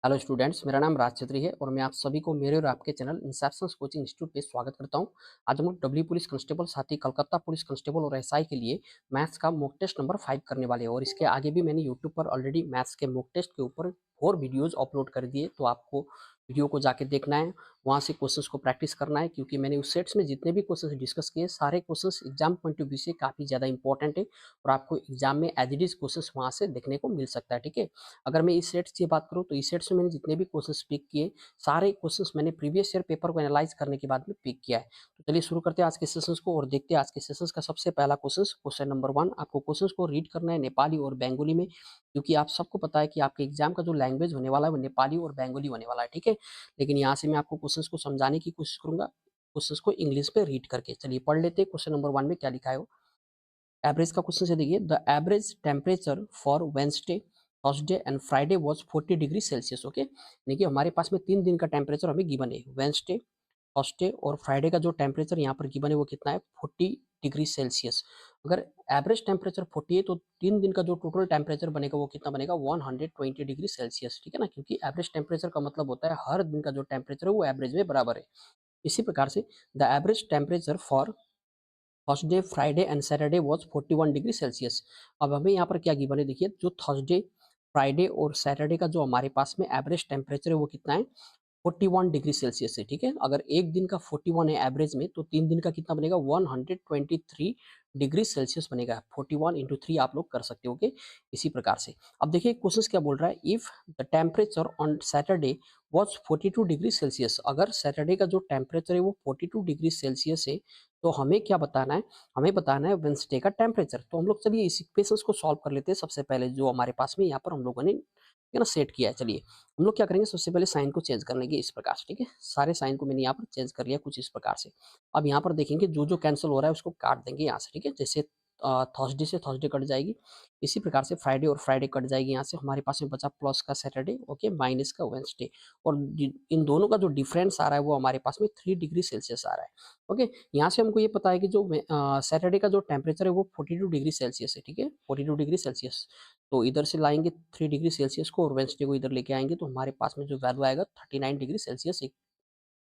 Hello students, मेरा नाम राज छेत्री है और मैं आप सभी को मेरे और आपके चैनल इंसेप्शंस कोचिंग इंस्टीट्यूट पे स्वागत करता हूं। आज हम लोग डब्ल्यू पुलिस कांस्टेबल साथ ही कलकत्ता पुलिस कांस्टेबल और एसआई के लिए मैथ्स का मॉक टेस्ट नंबर 5 करने वाले हैं और इसके आगे भी मैंने यूट्यूब पर ऑलरेडी मैथ्स के मॉक टेस्ट के ऊपर 4 वीडियोज अपलोड कर दिए, तो आपको वीडियो को जाके देखना है, वहाँ से क्वेश्चंस को प्रैक्टिस करना है, क्योंकि मैंने उस सेट्स में जितने भी क्वेश्चंस डिस्कस किए सारे questions exam point of view से काफ़ी ज़्यादा इंपॉर्टेंट है और आपको एग्जाम में एज इट इज क्वेश्चंस वहाँ से देखने को मिल सकता है। ठीक है, अगर मैं इस सेट्स की बात करूँ तो इस सेट्स में मैंने जितने भी क्वेश्चंस पिक किए सारे क्वेश्चंस मैंने प्रीवियस ईयर पेपर को एनालाइज करने के बाद में पिक किया है। तो चलिए शुरू करते हैं आज के सेशंस को और देखते हैं आज के सेशंस का सबसे पहला क्वेश्चन नंबर 1। आपको क्वेश्चंस को रीड करना है नेपाली और बंगाली में, क्योंकि आप सबको पता है कि आपके एग्जाम का जो लैंग्वेज होने वाला है वो नेपाली और बंगाली होने वाला है। ठीक है, लेकिन यहाँ से मैं आपको क्वेश्चंस को समझाने की कोशिश करूंगा क्वेश्चंस को इंग्लिश में रीड करके। चलिए पढ़ लेते हैं क्वेश्चन नंबर 1 में क्या लिखा है। एवरेज का क्वेश्चन से देखिए, the average temperature for Wednesday Thursday and Friday was 40 degree Celsius. Okay, यानी कि हमारे पास में 3 दिन का टेम्परेचर हमें गिवन है। वेंसडे, थर्सडे और फ्राइडे का जो टेम्परेचर यहाँ पर गिवन है वो कितना है, 40 डिग्री सेल्सियस। अगर एवरेज टेम्परेचर 40 है तो 3 दिन का जो टोटल टेम्परेचर बनेगा वो कितना बनेगा, 120 डिग्री सेल्सियस। ठीक है ना, क्योंकि एवरेज टेम्परेचर का मतलब होता है हर दिन का जो टेम्परेचर है वो एवरेज में बराबर है। इसी प्रकार से the average temperature for Thursday, Friday and Saturday was 41 degree Celsius. अब हमें यहाँ पर क्या गिवन है, देखिए जो थर्सडे, फ्राइडे और सैटरडे का जो हमारे पास में एवरेज टेम्परेचर है वो कितना है, 41 डिग्री सेल्सियस है। ठीक है, अगर एक दिन का 41 है एवरेज में तो 3 दिन का कितना बनेगा, 123 डिग्री सेल्सियस बनेगा। 41 इंटू 3 आप लोग कर सकते हो। ओके, इसी प्रकार से अब देखिए क्वेश्चन क्या बोल रहा है, if the temperature on Saturday was 42 degree Celsius. अगर सैटरडे का जो टेम्परेचर है वो 42 डिग्री सेल्सियस है तो हमें क्या बताना है, हमें बताना है वेंसडे का टेम्परेचर। तो हम लोग चलिए इस इक्वेशंस को सॉल्व कर लेते हैं। सबसे पहले जो हमारे पास में यहाँ पर हम लोगों ने ना सेट किया है, चलिए हम लोग क्या करेंगे, सबसे पहले साइन को चेंज कर लेंगे इस प्रकार से। ठीक है, सारे साइन को मैंने यहाँ पर चेंज कर लिया कुछ इस प्रकार से। अब यहाँ पर देखेंगे जो जो कैंसिल हो रहा है उसको काट देंगे यहाँ से। ठीक है, जैसे थर्सडे से थर्सडे कट जाएगी, इसी प्रकार से फ्राइडे और फ्राइडे कट जाएगी यहाँ से। हमारे पास में बचा प्लस का सैटरडे, ओके, माइनस का वेंसडे, और इन दोनों का जो डिफरेंस आ रहा है वो हमारे पास में 3 डिग्री सेल्सियस आ रहा है। ओके, यहाँ से हमको ये पता है कि जो सैटरडे का जो टेम्परेचर है वो 42 डिग्री सेल्सियस है। ठीक है, 42 डिग्री सेल्सियस। तो इधर से लाएंगे 3 डिग्री सेल्सियस को और वेंसडे को इधर लेके आएंगे तो हमारे पास में जो वैल्यू आएगा 39 डिग्री सेल्सियस।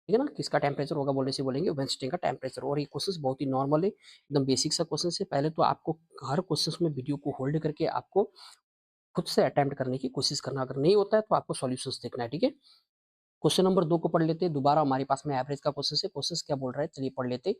ठीक है ना, किसका टेम्परेचर होगा बोलने से बोलेंगे वेंसडे का टेम्परेचर। और ये क्वेश्चन बहुत ही नॉर्मल है, एकदम बेसिक सा क्वेश्चन है। पहले तो आपको हर क्वेश्चन में वीडियो को होल्ड करके आपको खुद से अटेम्प्ट करने की कोशिश करना, अगर नहीं होता है तो आपको सॉल्यूशंस देखना है। ठीक है, क्वेश्चन नंबर 2 को पढ़ लेते हैं। दोबारा हमारे पास में एवरेज का क्वेश्चन है। क्वेश्चन क्या बोल रहा है, चलिए पढ़ लेते हैं।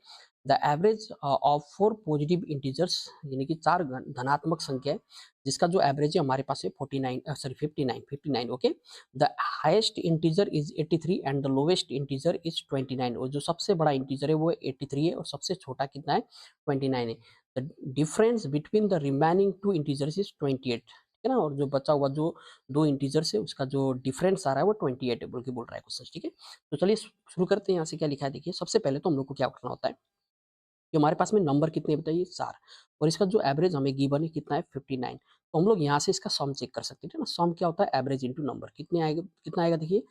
The average of 4 positive integers, यानी कि 4 धनात्मक संख्या है जिसका जो एवरेज है हमारे पास है 49 sorry 59। Okay, the highest integer is 83 and the lowest integer is 29। और जो सबसे बड़ा इंटीजर है वो 83 है और सबसे छोटा कितना है, 29 है। The difference between the remaining two integers is 28। ठीक है ना, और जो बचा हुआ जो 2 इंटीजर से उसका जो डिफरेंस आ रहा है वो 28 बोल के बोल रहा है क्वेश्चन। ठीक है, तो चलिए शुरू करते हैं। यहाँ से क्या लिखा है, देखिए सबसे पहले तो हम लोग को क्या करना होता है कि हमारे पास में नंबर कितने बताइए, 4, और इसका जो एवरेज हमें गिवन है कितना है, 59। तो हम लोग यहाँ से इसका सम चेक कर सकते हैं ना। सम क्या होता है, एवरेज इंटू नंबर। कितने आएगा, कितना आएगा, देखिए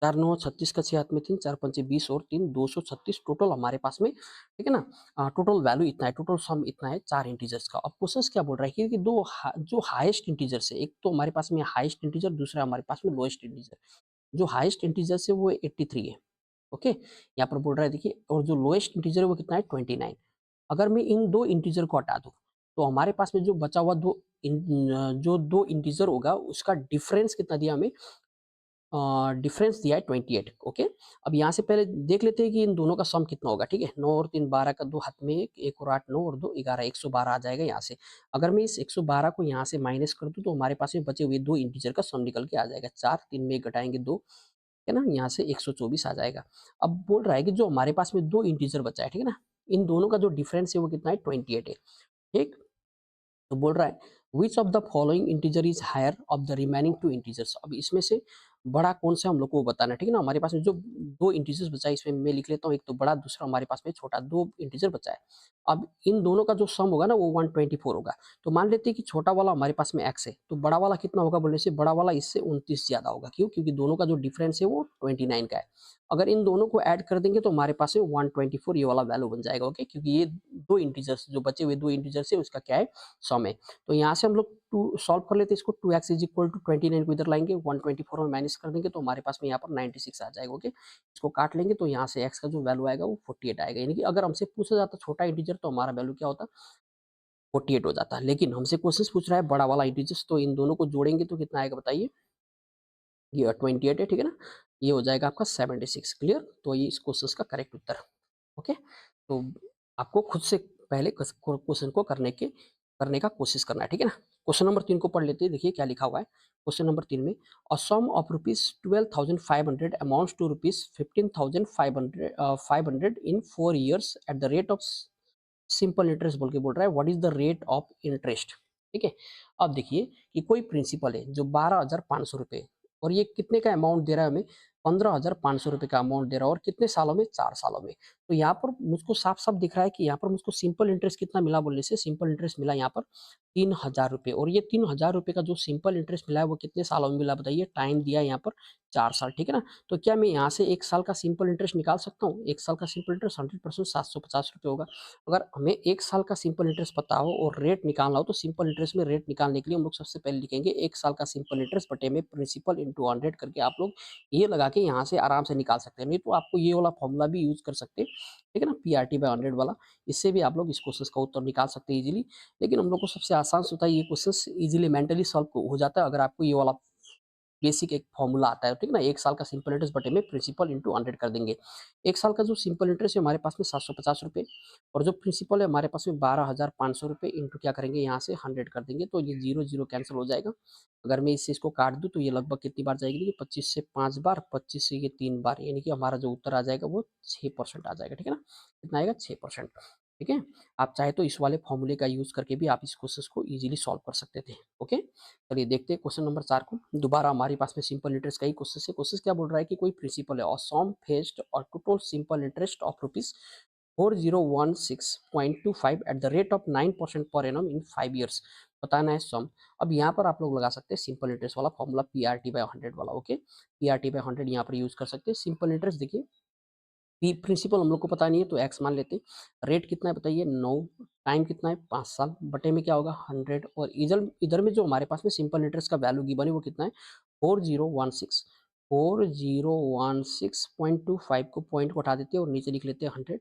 4 9 36 का 6 हाथ में 3, 4 पंचे 20 और 3 236 टोटल हमारे पास में। ठीक है ना, टोटल वैल्यू इतना है, टोटल सम इतना है 4 इंटीजर्स का। अब क्वेश्चन क्या बोल रहा है कि जो हाईएस्ट इंटीजर्स है, एक तो हमारे पास में हाईएस्ट इंटीजर, दूसरा हमारे पास में लोएस्ट इंटीजर। जो हाईएस्ट इंटीजर है वो 83 है। ओके, यहाँ पर बोल रहा है देखिए, और जो लोएस्ट इंटीजर है वो कितना है, 29। अगर मैं इन दो इंटीजर को हटा दूं तो हमारे पास में जो बचा हुआ जो दो इंटीजर होगा उसका डिफरेंस कितना दिया हमें, डिफरेंस दिया है 28। ओके, अब यहाँ से पहले देख लेते हैं कि इन दोनों का सम कितना होगा। ठीक है, 9 और 3 12 का, 2 हाथ में 1 और 8 9 और 2 11, 112 आ जाएगा यहाँ से। अगर मैं इस 112 को यहाँ से माइनस कर दूं तो हमारे पास में बचे हुए दो इंटीजर का सम निकल के आ जाएगा। 4 3 में घटाएंगे 2, है ना, यहाँ से 124 आ जाएगा। अब बोल रहा है कि जो हमारे पास में दो इंटीजर बचा है, ठीक है ना, इन दोनों का जो डिफरेंस है वो कितना है, 28 है। ठीक, तो बोल रहा है which of the following integer is higher of the remaining two integers. अब इसमें से बड़ा कौन सा हम लोग को बताना है। ठीक है ना, हमारे पास में जो दो इंटीजर्स बचा है इसमें मैं लिख लेता हूँ, एक तो बड़ा, दूसरा हमारे पास में छोटा, दो इंटीजर बचा है। अब इन दोनों का जो सम होगा ना वो 124 होगा। तो मान लेते हैं कि छोटा वाला हमारे पास में x है तो बड़ा वाला कितना होगा बोलने से, बड़ा वाला इससे 29 ज्यादा होगा। क्यों, क्योंकि दोनों का जो डिफरेंस है वो 29 का है। अगर इन दोनों को ऐड कर देंगे तो हमारे पास में 124 ये वाला वैल्यू बन जाएगा, ओके, क्योंकि ये दो इंटीजर्स जो बचे हुए दो इंटीजर्स है उसका क्या है, सम है। तो यहाँ से हम लोग टू सॉल्व कर लेते हैं इसको। 2x इज इक्वल टू 29 को इधर लाएंगे, 124 में माइनस कर देंगे तो हमारे पास में यहाँ पर 96 आ जाएगा, ओके। इसको काट लेंगे तो यहाँ से x का जो वैल्यू आएगा वो 48 आएगा। यानी कि अगर हमसे पूछा जाता छोटा इंटीजर तो हमारा वैल्यू क्या होता, 48 हो जाता। लेकिन हमसे क्वेश्चन पूछ रहा है बड़ा वाला इंटीजर्स, तो इन दोनों को जोड़ेंगे तो कितना आएगा बताइए, ये 28 है, ठीक है ना, ये हो जाएगा आपका 76। क्लियर, तो ये इस क्वेश्चन का करेक्ट उत्तर, ओके। तो आपको खुद से पहले क्वेश्चन को करने का कोशिश करना है, ठीक है ना। क्वेश्चन नंबर 3 को पढ़ लेते हैं, देखिए क्या लिखा हुआ है। क्वेश्चन नंबर 3 में a sum of rupees 12,500 amounts to rupees 15,500 in 4 years at the rate of simple interest बोल के बोल रहा है, what is the rate of interest, ठीक है। अब देखिए कि कोई प्रिंसिपल है जो 12,500 रुपए, और ये कितने का अमाउंट दे रहा है हमें, 15,500 रुपए का अमाउंट दे रहा है, और कितने सालों में, 4 सालों में। तो यहाँ पर मुझको साफ साफ दिख रहा है कि यहाँ पर मुझको सिंपल इंटरेस्ट कितना मिला, बोलने से सिंपल इंटरेस्ट मिला यहाँ पर 3,000 रुपये। और ये 3,000 रुपये का जो सिंपल इंटरेस्ट मिला है वो कितने सालों में मिला बताइए, टाइम दिया है यहाँ पर 4 साल, ठीक है ना। तो क्या मैं यहाँ से 1 साल का सिंपल इंटरेस्ट निकाल सकता हूँ, 1 साल का सिंपल इंटरेस्ट 100% 750 रुपये होगा। अगर हमें 1 साल का सिंपल इंटरेस्ट पता हो और रेट निकालना हो तो सिंपल इंटरेस्ट में रेट निकालने के लिए हम लोग सबसे पहले लिखेंगे 1 साल का सिंपल इंटरेस्ट बटे में प्रिंसिपल इंटू 100 करके आप लोग ये लगा के यहाँ से आराम से निकाल सकते हैं। नहीं तो आपको ये वाला फॉर्मूला भी यूज कर सकते हैं, ठीक है ना, PRT/100 वाला। इससे भी आप लोग इस क्वेश्चन का उत्तर निकाल सकते हैं इजीली। लेकिन हम लोग को सबसे आसान होता है ये क्वेश्चन इजीली मेंटली सॉल्व हो जाता है अगर आपको ये वाला बेसिक एक फॉर्मूला आता है, ठीक ना। 1 साल का सिंपल इंटरेस्ट बटे में प्रिंसिपल इंटू 100 कर देंगे। 1 साल का जो सिंपल इंटरेस्ट है हमारे पास में 750 रुपये, और जो प्रिंसिपल है हमारे पास में 12,500 रुपये, इंटू क्या करेंगे यहाँ से 100 कर देंगे, तो ये जीरो जीरो कैंसिल हो जाएगा। अगर मैं इससे इसको काट दूं तो ये लगभग कितनी बार जाएगी, देखिए 25 से 5 बार, 25 से ये 3 बार, यानी कि हमारा जो उत्तर आ जाएगा वो 6% आ जाएगा, ठीक है ना। कितना आएगा, 6%, ठीक है। आप चाहे तो इस वाले फॉर्मूले का यूज करके भी आप इस क्वेश्चन को इजीली सॉल्व कर सकते थे, ओके। चलिए देखते हैं क्वेश्चन नंबर 4 को। दोबारा हमारे पास में सिंपल इंटरेस्ट का ही क्वेश्चन है। क्वेश्चन क्या बोल रहा है कि कोई प्रिंसिपल है और सम फेस्ड और total simple interest of rupees 4016.25 eight the rate of 9% per annum in 5 years, बताना है सम। अब यहाँ पर आप लोग लगा सकते हैं सिंपल इंटरेस्ट वाला फॉर्मूला PRT/100 वाला, ओके। PRT/100 यहाँ पर यूज कर सकते हैं। सिंपल इंटरेस्ट देखिए, प्रिंसिपल हम लोग को पता नहीं है तो एक्स मान लेते हैं। रेट कितना है बताइए, 9, टाइम कितना है 5 साल, बटे में क्या होगा 100, और इधर इधर में जो हमारे पास में सिंपल इंटरेस्ट का वैल्यू गिवन है वो कितना है 4016 को पॉइंट को हटा देते हैं और नीचे लिख लेते हैं 100,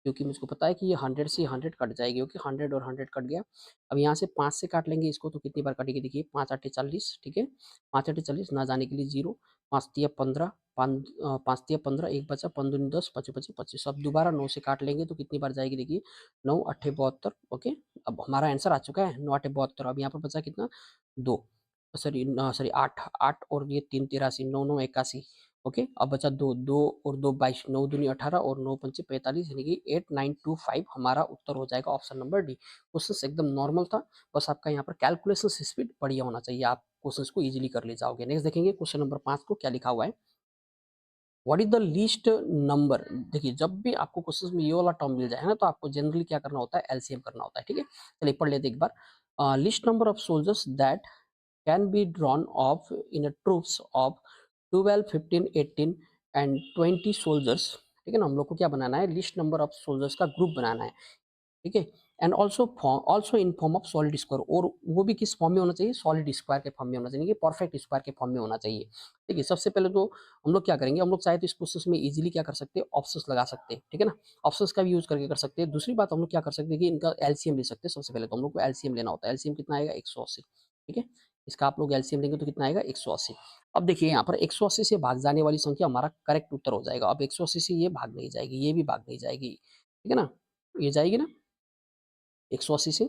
क्योंकि मुझको पता है कि ये 100 से 100 कट जाएगी, ओके। 100 और 100 कट गया। अब यहाँ से 5 से काट लेंगे इसको तो कितनी बार कटेगी, देखिए 5 8 40, ठीक है। 5 8 40 ना जाने के लिए जीरो, 5 तिया 15, 5 तिया 15, एक बचा 15 दूनी 10, 25 25 25। अब दोबारा 9 से काट लेंगे तो कितनी बार जाएगी, देखिए 9 8 72, ओके। अब हमारा आंसर आ चुका है 9 8 72। अब यहाँ पर बचा कितना, 2, सॉरी 8 8 और ये 3 83, 9 9 81, ओके। अब बचा 2 2 और 2 22, 9 दूनी 18 और 9 पंचे 45, यानी कि 8925 हमारा उत्तर हो जाएगा, ऑप्शन नंबर डी। क्वेश्चन एकदम नॉर्मल था, बस आपका यहाँ पर कैलकुलेशन स्पीड बढ़िया होना चाहिए, आप क्वेश्चन को इजीली कर ले जाओगे। नेक्स्ट देखेंगे क्वेश्चन नंबर 5 को क्या लिखा हुआ है, what is the least number. देखिए जब भी आपको क्वेश्चन में ये वाला टर्म मिल जाए ना तो आपको जनरली क्या करना होता है, एलसीएम करना होता है, ठीक है। चलिए पढ़ लेते एक बार। List number of soldiers that can be drawn off in a troops of 12, 15, 18 and 20 soldiers, ठीक है ना। हम लोग को क्या बनाना है, लिस्ट नंबर ऑफ सोल्जर्स का ग्रुप बनाना है, ठीक है। And also in form of solid square, और वो भी किस फॉर्म में होना चाहिए, सॉलिड स्क्वायर के फॉर्म में होना चाहिए, परफेक्ट स्क्वायर के फॉर्म में होना चाहिए। ठीक है, सबसे पहले तो हम लोग क्या करेंगे, हम लोग चाहे तो इस क्वेश्चन में इजीली क्या कर सकते हैं, ऑप्शंस लगा सकते हैं, ठीक है ना। ऑप्शंस का भी यूज करके कर सकते हैं। दूसरी बात हम लोग क्या कर सकते हैं कि इनका एलसीएम ले सकते हैं। सबसे पहले तो हम लोग को एलसीएम लेना होता है। एलसीएम कितना आएगा, 180, ठीक है। इसका आप लोग एलसीएम लेंगे तो कितना आएगा, 180। अब देखिए यहाँ पर 180 से भाग जाने वाली संख्या हमारा करेक्ट उत्तर हो जाएगा। अब 180 से ये भाग नहीं जाएगी, ये भी भाग नहीं जाएगी, ठीक है ना, ये जाएगी ना 180 से,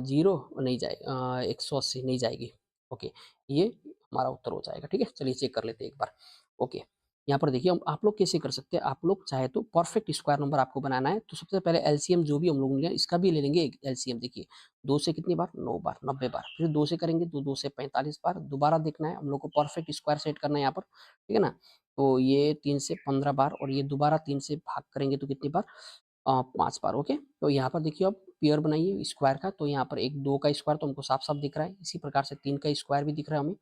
जीरो नहीं जाए, 180 नहीं जाएगी, ओके। ये हमारा उत्तर हो जाएगा, ठीक है। चलिए चेक कर लेते हैं एक बार, ओके। यहाँ पर देखिए हम आप लोग कैसे कर सकते हैं, आप लोग चाहे तो परफेक्ट स्क्वायर नंबर आपको बनाना है तो सबसे पहले एलसीएम जो भी हम लोग लेंगे इसका भी ले लेंगे एलसीएम। देखिए 2 से कितनी बार, 9 बार, 90 बार, फिर 2 से करेंगे तो 2 से 45 बार। दोबारा देखना है हम लोग को, परफेक्ट स्क्वायर सेट करना है यहाँ पर, ठीक है ना। तो ये 3 से 15 बार, और ये दोबारा 3 से भाग करेंगे तो कितनी बार, 5 बार, ओके। तो यहाँ पर देखिए अब पेयर बनाइए स्क्वायर का, तो यहाँ पर एक 2 का स्क्वायर तो हमको साफ साफ दिख रहा है, इसी प्रकार से 3 का स्क्वायर भी दिख रहा है हमें,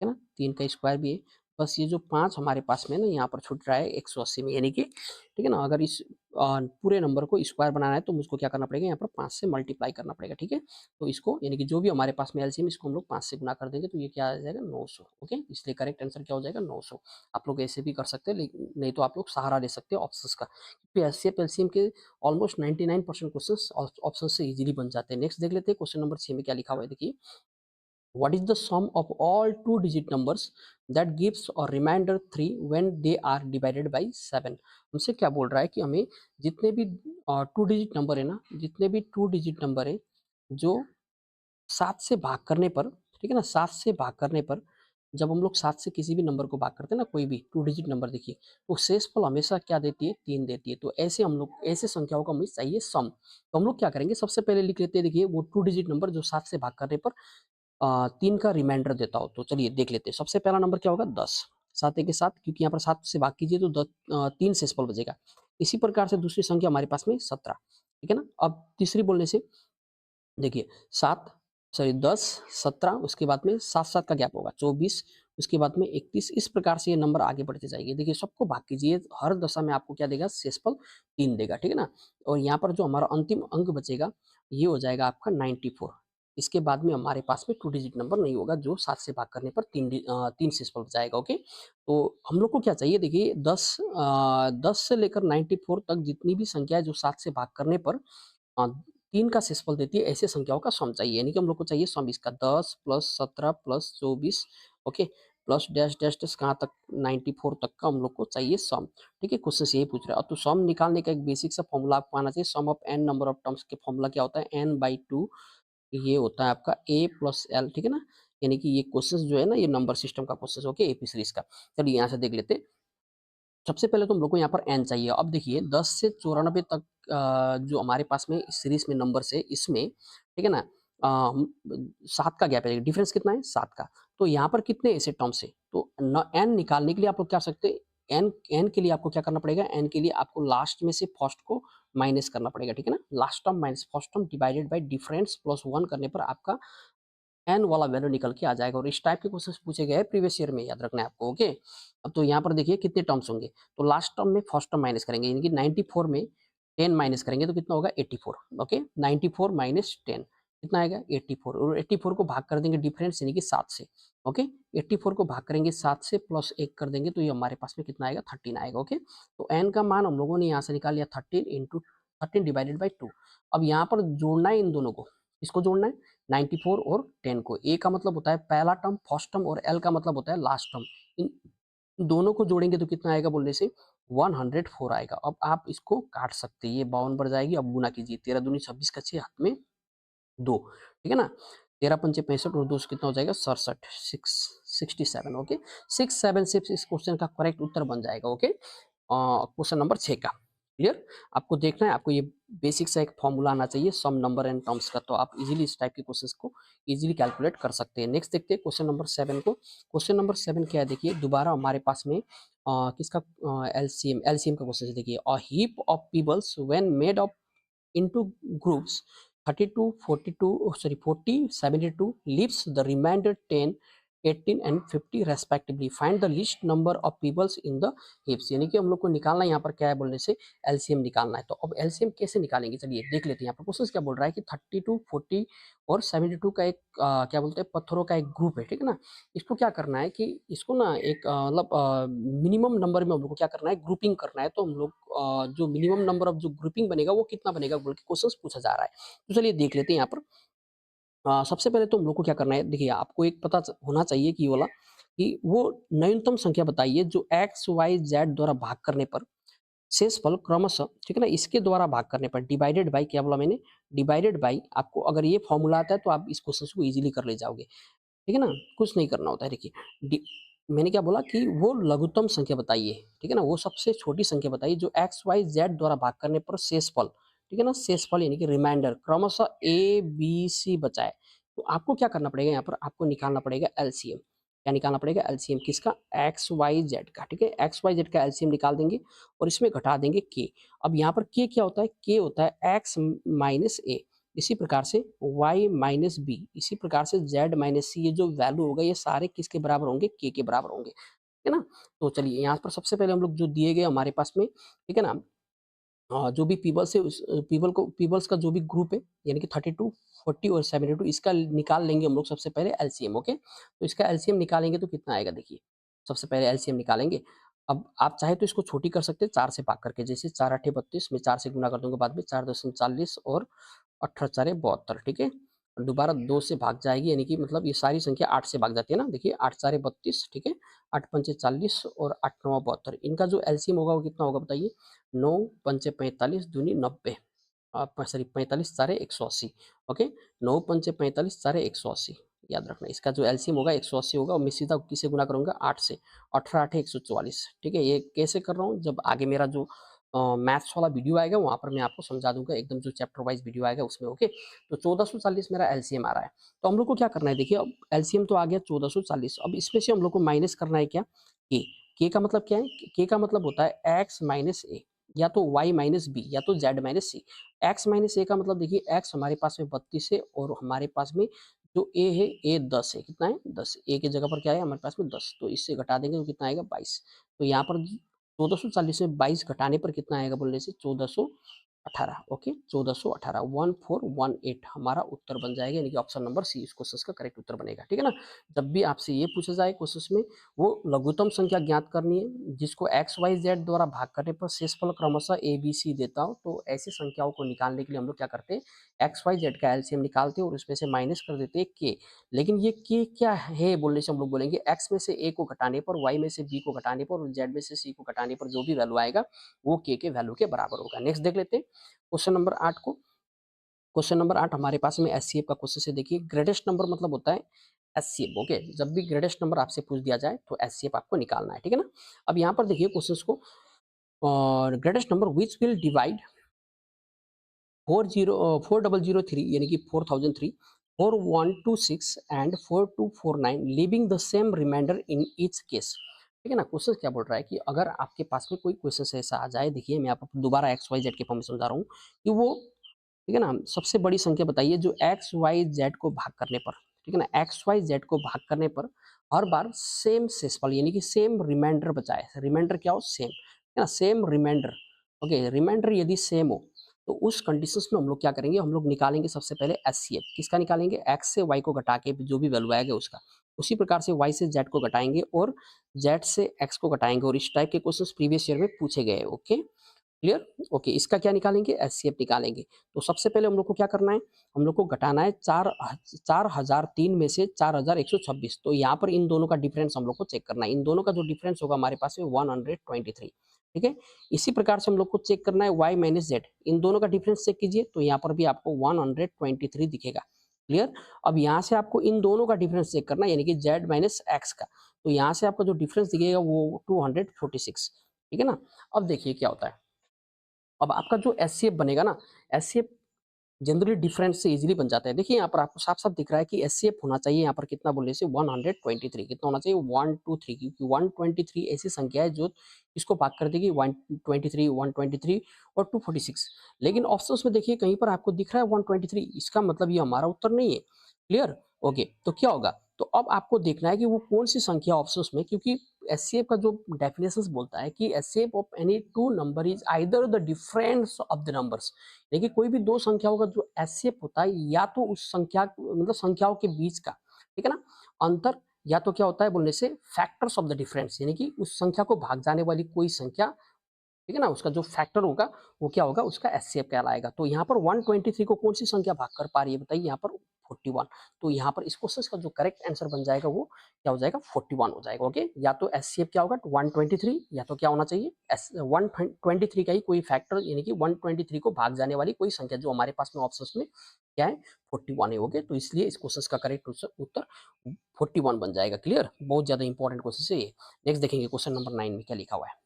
है ना, 3 का स्क्वायर भी है। बस ये जो 5 हमारे पास में ना यहाँ पर छूट रहा है 180 में, यानी कि ठीक है ना, अगर इस पूरे नंबर को स्क्वायर बनाना है तो मुझको क्या करना पड़ेगा, यहाँ पर 5 से मल्टीप्लाई करना पड़ेगा, ठीक है। तो इसको यानी कि जो भी हमारे पास में एलसीएम, इसको हम लोग 5 से गुना कर देंगे तो ये क्या आ जाएगा 900, ओके। इसलिए करेक्ट आंसर क्या हो जाएगा 900। आप लोग ऐसे भी कर सकते हैं, लेकिन नहीं तो आप लोग सहारा ले सकते हैं ऑप्शंस का, क्योंकि एचसीएफ एलसीएम के ऑलमोस्ट 99% क्वेश्चंस ऑप्शन से इजीली बन जाते हैं। नेक्स्ट देख लेते हैं क्वेश्चन नंबर 6 में क्या लिखा हुआ है, देखिए। What is the sum of all two-digit numbers that gives a remainder 3 when they are divided by 7? हमसे क्या बोल रहा है कि हमें जितने भी टू डिजिट नंबर है ना, जितने भी टू डिजिट नंबर है जो 7 से भाग करने पर, ठीक है ना, 7 से भाग करने पर, जब हम लोग 7 से किसी भी नंबर को भाग करते हैं ना, कोई भी टू डिजिट नंबर देखिए, तो शेषफल हमेशा क्या देती है, 3 देती है। तो ऐसे हम लोग, ऐसे संख्याओं का हमें चाहिए सम। तो हम लोग क्या करेंगे, सबसे पहले लिख लेते हैं, देखिए वो टू डिजिट नंबर जो 7 से भाग करने पर 3 का रिमाइंडर देता हो। तो चलिए देख लेते हैं। सबसे पहला नंबर क्या होगा, 10। 7 के साथ, क्योंकि यहाँ पर 7 से भाग कीजिए तो 3 शेषफल बचेगा। इसी प्रकार से दूसरी संख्या हमारे पास में 17, ठीक है ना। अब तीसरी बोलने से देखिए 7, सॉरी 10, 17, उसके बाद में 7-7 का गैप होगा 24, उसके बाद में 31। इस प्रकार से ये नंबर आगे बढ़ते जाएंगे। देखिए सबको भाग कीजिए, हर दशा में आपको क्या देगा, शेषफल 3 देगा, ठीक है ना। और यहाँ पर जो हमारा अंतिम अंक बचेगा ये हो जाएगा आपका 94। इसके बाद में हमारे पास में टू डिजिट नंबर नहीं होगा जो 7 से भाग करने पर 3 शेषफल बचाएगा, ओके। तो हम लोग को क्या चाहिए, देखिए 10 से लेकर 94 तक जितनी भी संख्या है जो 7 से भाग करने पर 3 का शेषफल देती है, ऐसे संख्याओं का सम चाहिए। यानी कि हम लोग को चाहिए सम इसका 10 plus 17 plus 24, okay, plus dash dash dash कहाँ तक, 94 तक का हम लोग को चाहिए सम, ठीक है। क्वेश्चन से यही पूछ रहा है। अब तो सम निकालने का एक बेसिक सा फॉर्मूला आपको आना चाहिए। Sum of n number of terms के फॉर्मूला क्या होता है, n/2, ये होता है आपका a प्लस एल, ठीक है ना। यानी कि ये क्वेश्चन जो है ना, ये नंबर सिस्टम का क्वेश्चन, ओके, एपी सीरीज का। चलिए यहाँ से देख लेते हैं। सबसे पहले तो हम लोग को यहाँ पर n चाहिए। अब देखिए 10 से 94 तक जो हमारे पास में इस सीरीज में नंबर है, इसमें ठीक है ना, 7 का गैप है। डिफरेंस कितना है, 7 का। तो यहाँ पर कितने ऐसे टर्म्स है, तो n निकालने के लिए आप लोग क्या कर सकते हैं, n के लिए आपको क्या करना पड़ेगा, n के लिए आपको लास्ट में से फर्स्ट को माइनस करना पड़ेगा, ठीक है ना। Last term minus first term divided by difference plus 1 करने पर आपका एन वाला वैल्यू निकल के आ जाएगा। और इस टाइप के क्वेश्चन पूछे गए हैं प्रीवियस ईयर में, याद रखना है आपको, ओके। अब तो यहाँ पर देखिए कितने टर्म्स होंगे, तो लास्ट टर्म में फर्स्ट टर्म माइनस करेंगे, यानी कि 94 में 10 माइनस करेंगे तो कितना होगा 84, ओके। 94 माइनस 10 कितना आएगा 84, और 84 को भाग कर देंगे डिफरेंस यानी कि 7 से, ओके। 84 को भाग करेंगे 7 से प्लस 1 कर देंगे तो ये हमारे पास में कितना आएगा 13 आएगा, ओके। तो एन का मान हम लोगों ने यहाँ से निकाल लिया 13 इंटू 13 डिवाइडेड बाई 2। अब यहाँ पर जोड़ना है इन दोनों को, इसको जोड़ना है 94 और 10 को। ए का मतलब होता है पहला टर्म फर्स्ट टर्म, और एल का मतलब होता है लास्ट टर्म। इन दोनों को जोड़ेंगे तो कितना आएगा बोलने से 104 आएगा। अब आप इसको काट सकते हैं, ये 52 बढ़ जाएगी। अब गुना कीजिए, 13 दूनी 26 का 6 हाथ में 2, ठीक है ना। 13 पंचे 65 और 2 से कितना हो जाएगा 67, 67, ओके। 67 से इस क्वेश्चन का करेक्ट उत्तर बन जाएगा, ओके। क्वेश्चन नंबर 6 का क्लियर। आपको देखना है, आपको ये बेसिक सा एक फॉर्मूला आना चाहिए सम नंबर एंड टर्म्स का, तो आप इजीली इस टाइप के क्वेश्चंस को इजीली कैलकुलेट कर सकते हैं। नेक्स्ट देखते हैं क्वेश्चन नंबर 7 को। क्वेश्चन नंबर 7 क्या है, देखिए दोबारा हमारे पास में किसका एलसीएम का क्वेश्चन है। देखिए a heap of Peebles when made of into groups 32, 42, sorry 40, 72 leaves the remainder 10, 18 and 50 respectively. Find the least number of peoples in the heaps। यानी कि हम लोग को निकालना है यहाँ पर क्या है बोलने से एलसीएम निकालना है। तो अब एलसीएम कैसे निकालेंगे, चलिए देख लेते हैं। यहाँ पर क्वेश्चन क्या बोल रहा है कि 32, 40 और 72 का एक क्या बोलते हैं पत्थरों का एक ग्रुप है, ठीक है ना। इसको क्या करना है कि इसको ना एक मतलब मिनिमम नंबर में हम लोग को क्या करना है, ग्रुपिंग करना है। तो हम लोग जो मिनिमम नंबर ऑफ जो ग्रुपिंग बनेगा वो कितना बनेगा बोल के क्वेश्चन पूछा जा रहा है। तो चलिए देख लेते हैं यहाँ पर। सबसे पहले तो हम लोग को क्या करना है, देखिए आपको एक पता होना चाहिए कि वाला कि वो न्यूनतम संख्या बताइए जो एक्स वाई जेड द्वारा भाग करने पर शेषफल क्रमशः, ठीक है ना, इसके द्वारा भाग करने पर डिवाइडेड बाई, क्या बोला मैंने, डिवाइडेड बाई। आपको अगर ये फॉर्मूला आता है तो आप इस क्वेश्चन को इजीली कर ले जाओगे, ठीक है ना। कुछ नहीं करना होता है। देखिए मैंने क्या बोला कि वो लघुत्तम संख्या बताइए, ठीक है ना, वो सबसे छोटी संख्या बताइए जो एक्स वाई जेड द्वारा भाग करने पर शेषफल, ठीक है ना, शेषफल यानी कि रिमाइंडर क्रमशः ए बी सी बचाए। तो आपको क्या करना पड़ेगा, यहाँ पर आपको निकालना पड़ेगा एलसीएम। क्या निकालना पड़ेगा एलसीएम किसका, एक्स वाई जेड का, ठीक है। एक्स वाई जेड का एलसीएम निकाल देंगे और इसमें घटा देंगे के। अब यहाँ पर के क्या होता है, के होता है एक्स माइनस ए। इसी प्रकार से y माइनस बी, इसी प्रकार से z माइनस सी, ये जो वैल्यू होगा ये सारे किसके बराबर होंगे, k के बराबर होंगे। है ना? तो चलिए यहाँ पर सबसे पहले हम लोग जो दिए गए हमारे पास में, ठीक है ना? जो भी पीबल्स है पीबल्स का जो भी ग्रुप है यानी कि 32, 40 और 72 इसका निकाल लेंगे हम लोग सबसे पहले एलसीएम, ओके? तो इसका एलसीएम निकालेंगे तो कितना आएगा देखिए। सबसे पहले एलसीएम निकालेंगे। अब आप चाहे तो इसको छोटी कर सकते हैं 4 से भाग करके, जैसे 4 8 32 मैं 4 से गुणा कर दूँगा बाद में, 4 10 40 और 18 4 72, ठीक है? दोबारा 2 से भाग जाएगी यानी कि मतलब ये सारी संख्या 8 से भाग जाती है ना, देखिए 8 4 32, ठीक है? 8 पंचे 40 और 8 9 72, इनका जो एलसीएम होगा वो कितना होगा बताइए? 9 पंचे 45 दूनी 90, सॉरी 45 चारे 180, ओके? 9 पंचे 45 चारे 180, याद रखना इसका जो एलसीएम होगा 180 होगा और मैं सीधा किससे गुना करूंगा 8 से, 18 8 144, ठीक है? ये कैसे कर रहा हूँ, जब आगे मेरा जो मैथ्स वाला वीडियो आएगा वहां पर मैं आपको समझा दूंगा, एकदम जो चैप्टर वाइज वीडियो आएगा उसमें, ओके? तो 1440 मेरा एलसीएम आ रहा है। तो हम लोग को क्या करना है देखिए, अब एलसीएम तो आ गया 1440, अब इसमें से हम लोग को माइनस करना है क्या, के का मतलब क्या है, के का मतलब होता है एक्स माइनस ए, या तो y माइनस बी, या तो z माइनस सी। एक्स माइनस ए का मतलब देखिए, एक्स हमारे पास में 32 है और हमारे पास में जो ए है, ए 10 है, कितना है 10, ए की जगह पर क्या है हमारे पास में 10, तो इससे घटा देंगे तो कितना आएगा 22। तो यहाँ पर 1440 से 22 घटाने पर कितना आएगा बोलने से 1418, ओके? 1418, 1418 हमारा उत्तर बन जाएगा, यानी कि ऑप्शन नंबर सी इस क्वेश्चन का करेक्ट उत्तर बनेगा, ठीक है ना? जब भी आपसे ये पूछा जाए क्वेश्चन में, वो लघुत्तम संख्या ज्ञात करनी है जिसको एक्स वाई जेड द्वारा भाग करने पर शेषफल क्रमशः ए बी सी देता हो, तो ऐसी संख्याओं को निकालने के लिए हम लोग क्या करते हैं, एक्स वाई जेड का एलसीएम निकालते हैं और उसमें से माइनस कर देते हैं के। लेकिन ये के क्या है बोलने से हम लोग बोलेंगे, एक्स में से ए को घटाने पर, वाई में से बी को घटाने पर और जेड में से सी को घटाने पर जो भी वैल्यू आएगा वो के वैल्यू के बराबर होगा। नेक्स्ट देख लेते हैं क्वेश्चन नंबर 8 को। क्वेश्चन नंबर 8 हमारे पास में एससीएफ का क्वेश्चन से देखिए, ग्रेटेस्ट नंबर मतलब होता है एससीएफ, ओके? जब भी ग्रेटेस्ट नंबर आपसे पूछ दिया जाए तो एससीएफ आपको निकालना है, ठीक है ना? अब यहाँ पर देखिए क्वेश्चंस को, और greatest number which will divide 4003 यानी कि 4003, 4126 and 4249 leaving the same remainder in each case, ठीक है ना? क्वेश्चन क्या बोल रहा है कि अगर आपके पास में कोई क्वेश्चन ऐसा आ जाए, देखिए मैं आपको दोबारा एक्स वाई जेड के फॉर्म में समझा रहा हूँ कि वो, ठीक है ना, सबसे बड़ी संख्या बताइए जो एक्स वाई जेड को भाग करने पर, ठीक है ना, एक्स वाई जेड को भाग करने पर हर बार सेम शेषफल यानी कि सेम रिमाइंडर बचाए, रिमाइंडर क्या हो, सेम, है ना, सेम रिमाइंडर, ओके? रिमाइंडर यदि सेम हो तो उस कंडीशंस में हम लोग क्या करेंगे, हम लोग निकालेंगे सबसे पहले एचसीएफ, किसका निकालेंगे, एक्स से वाई को घटा के जो भी वैल्यू आएगा उसका, उसी प्रकार से वाई से जेड को घटाएंगे और जेड से एक्स को घटाएंगे, और इस टाइप के क्वेश्चंस प्रीवियस ईयर में पूछे गए, ओके? क्लियर? ओके, इसका क्या निकालेंगे, एचसीएफ निकालेंगे। तो सबसे पहले हम लोग को क्या करना है, हम लोग को घटाना है 4003 में से 4126, तो यहाँ पर इन दोनों का डिफरेंस हम लोग को चेक करना है, इन दोनों का जो डिफरेंस होगा हमारे पास में 123, ठीक है? इसी प्रकार से हम लोग को चेक करना है वाई माइनस जेड, इन दोनों का डिफरेंस चेक कीजिए तो यहाँ पर भी आपको 123 दिखेगा। क्लियर? अब यहाँ से आपको इन दोनों का डिफरेंस चेक करना है यानी कि जेड माइनस एक्स का, तो यहाँ से आपका जो डिफरेंस दिखेगा वो 246, ठीक है ना? अब देखिए क्या होता है, अब आपका जो एचसीएफ बनेगा ना, एचसीएफ जनरली डिफरेंस से इजीली बन जाता है। देखिए यहाँ पर आपको साफ-साफ दिख रहा है कि एचसीएफ होना चाहिए यहाँ पर कितना बोलने से 123, कितना होना चाहिए 123, क्योंकि 123 ऐसी संख्या है जो इसको भाग कर देगी 123, 123 और 246। लेकिन ऑप्शंस में देखिए कहीं पर आपको दिख रहा है 123, इसका मतलब ये हमारा उत्तर नहीं है। क्लियर? ओके, तो क्या होगा? तो अब आपको देखना है कि वो कौन-सी संख्या ऑप्शंस में, क्योंकि एचसीएफ का जो डेफिनेशंस बोलता है कि HCF of any two number is either the difference of the numbers, देखिए कोई भी दो संख्याओं का जो एचसीएफ होता है या तो उस संख्या मतलब संख्याओं के बीच का, ठीक है ना, अंतर, या तो क्या होता है बोलने से फैक्टर्स ऑफ द डिफरेंस, यानी कि उस संख्या को भाग जाने वाली कोई संख्या, ठीक है ना, उसका जो फैक्टर होगा वो क्या होगा, उसका एचसीएफ कहलाएगा। तो यहाँ पर 123 को कौन सी संख्या भाग कर पा रही है बताइए, यहाँ पर 41, तो यहाँ पर इस क्वेश्चन का जो करेक्ट आंसर बन जाएगा वो क्या हो जाएगा, 41 हो जाएगा, ओके? या तो एचसीएफ क्या होगा 123, या तो क्या होना चाहिए, 123 का ही कोई फैक्टर यानी कि 123 को भाग जाने वाली कोई संख्या, जो हमारे पास में ऑप्शन में क्या है 41 है, ओके? तो इसलिए इस क्वेश्चन का करेक्ट उत्तर 41 बन जाएगा। क्लियर? बहुत ज्यादा इंपॉर्टेंट क्वेश्चन है ये। नेक्स्ट देखेंगे क्वेश्चन नंबर 9 में क्या लिखा हुआ है।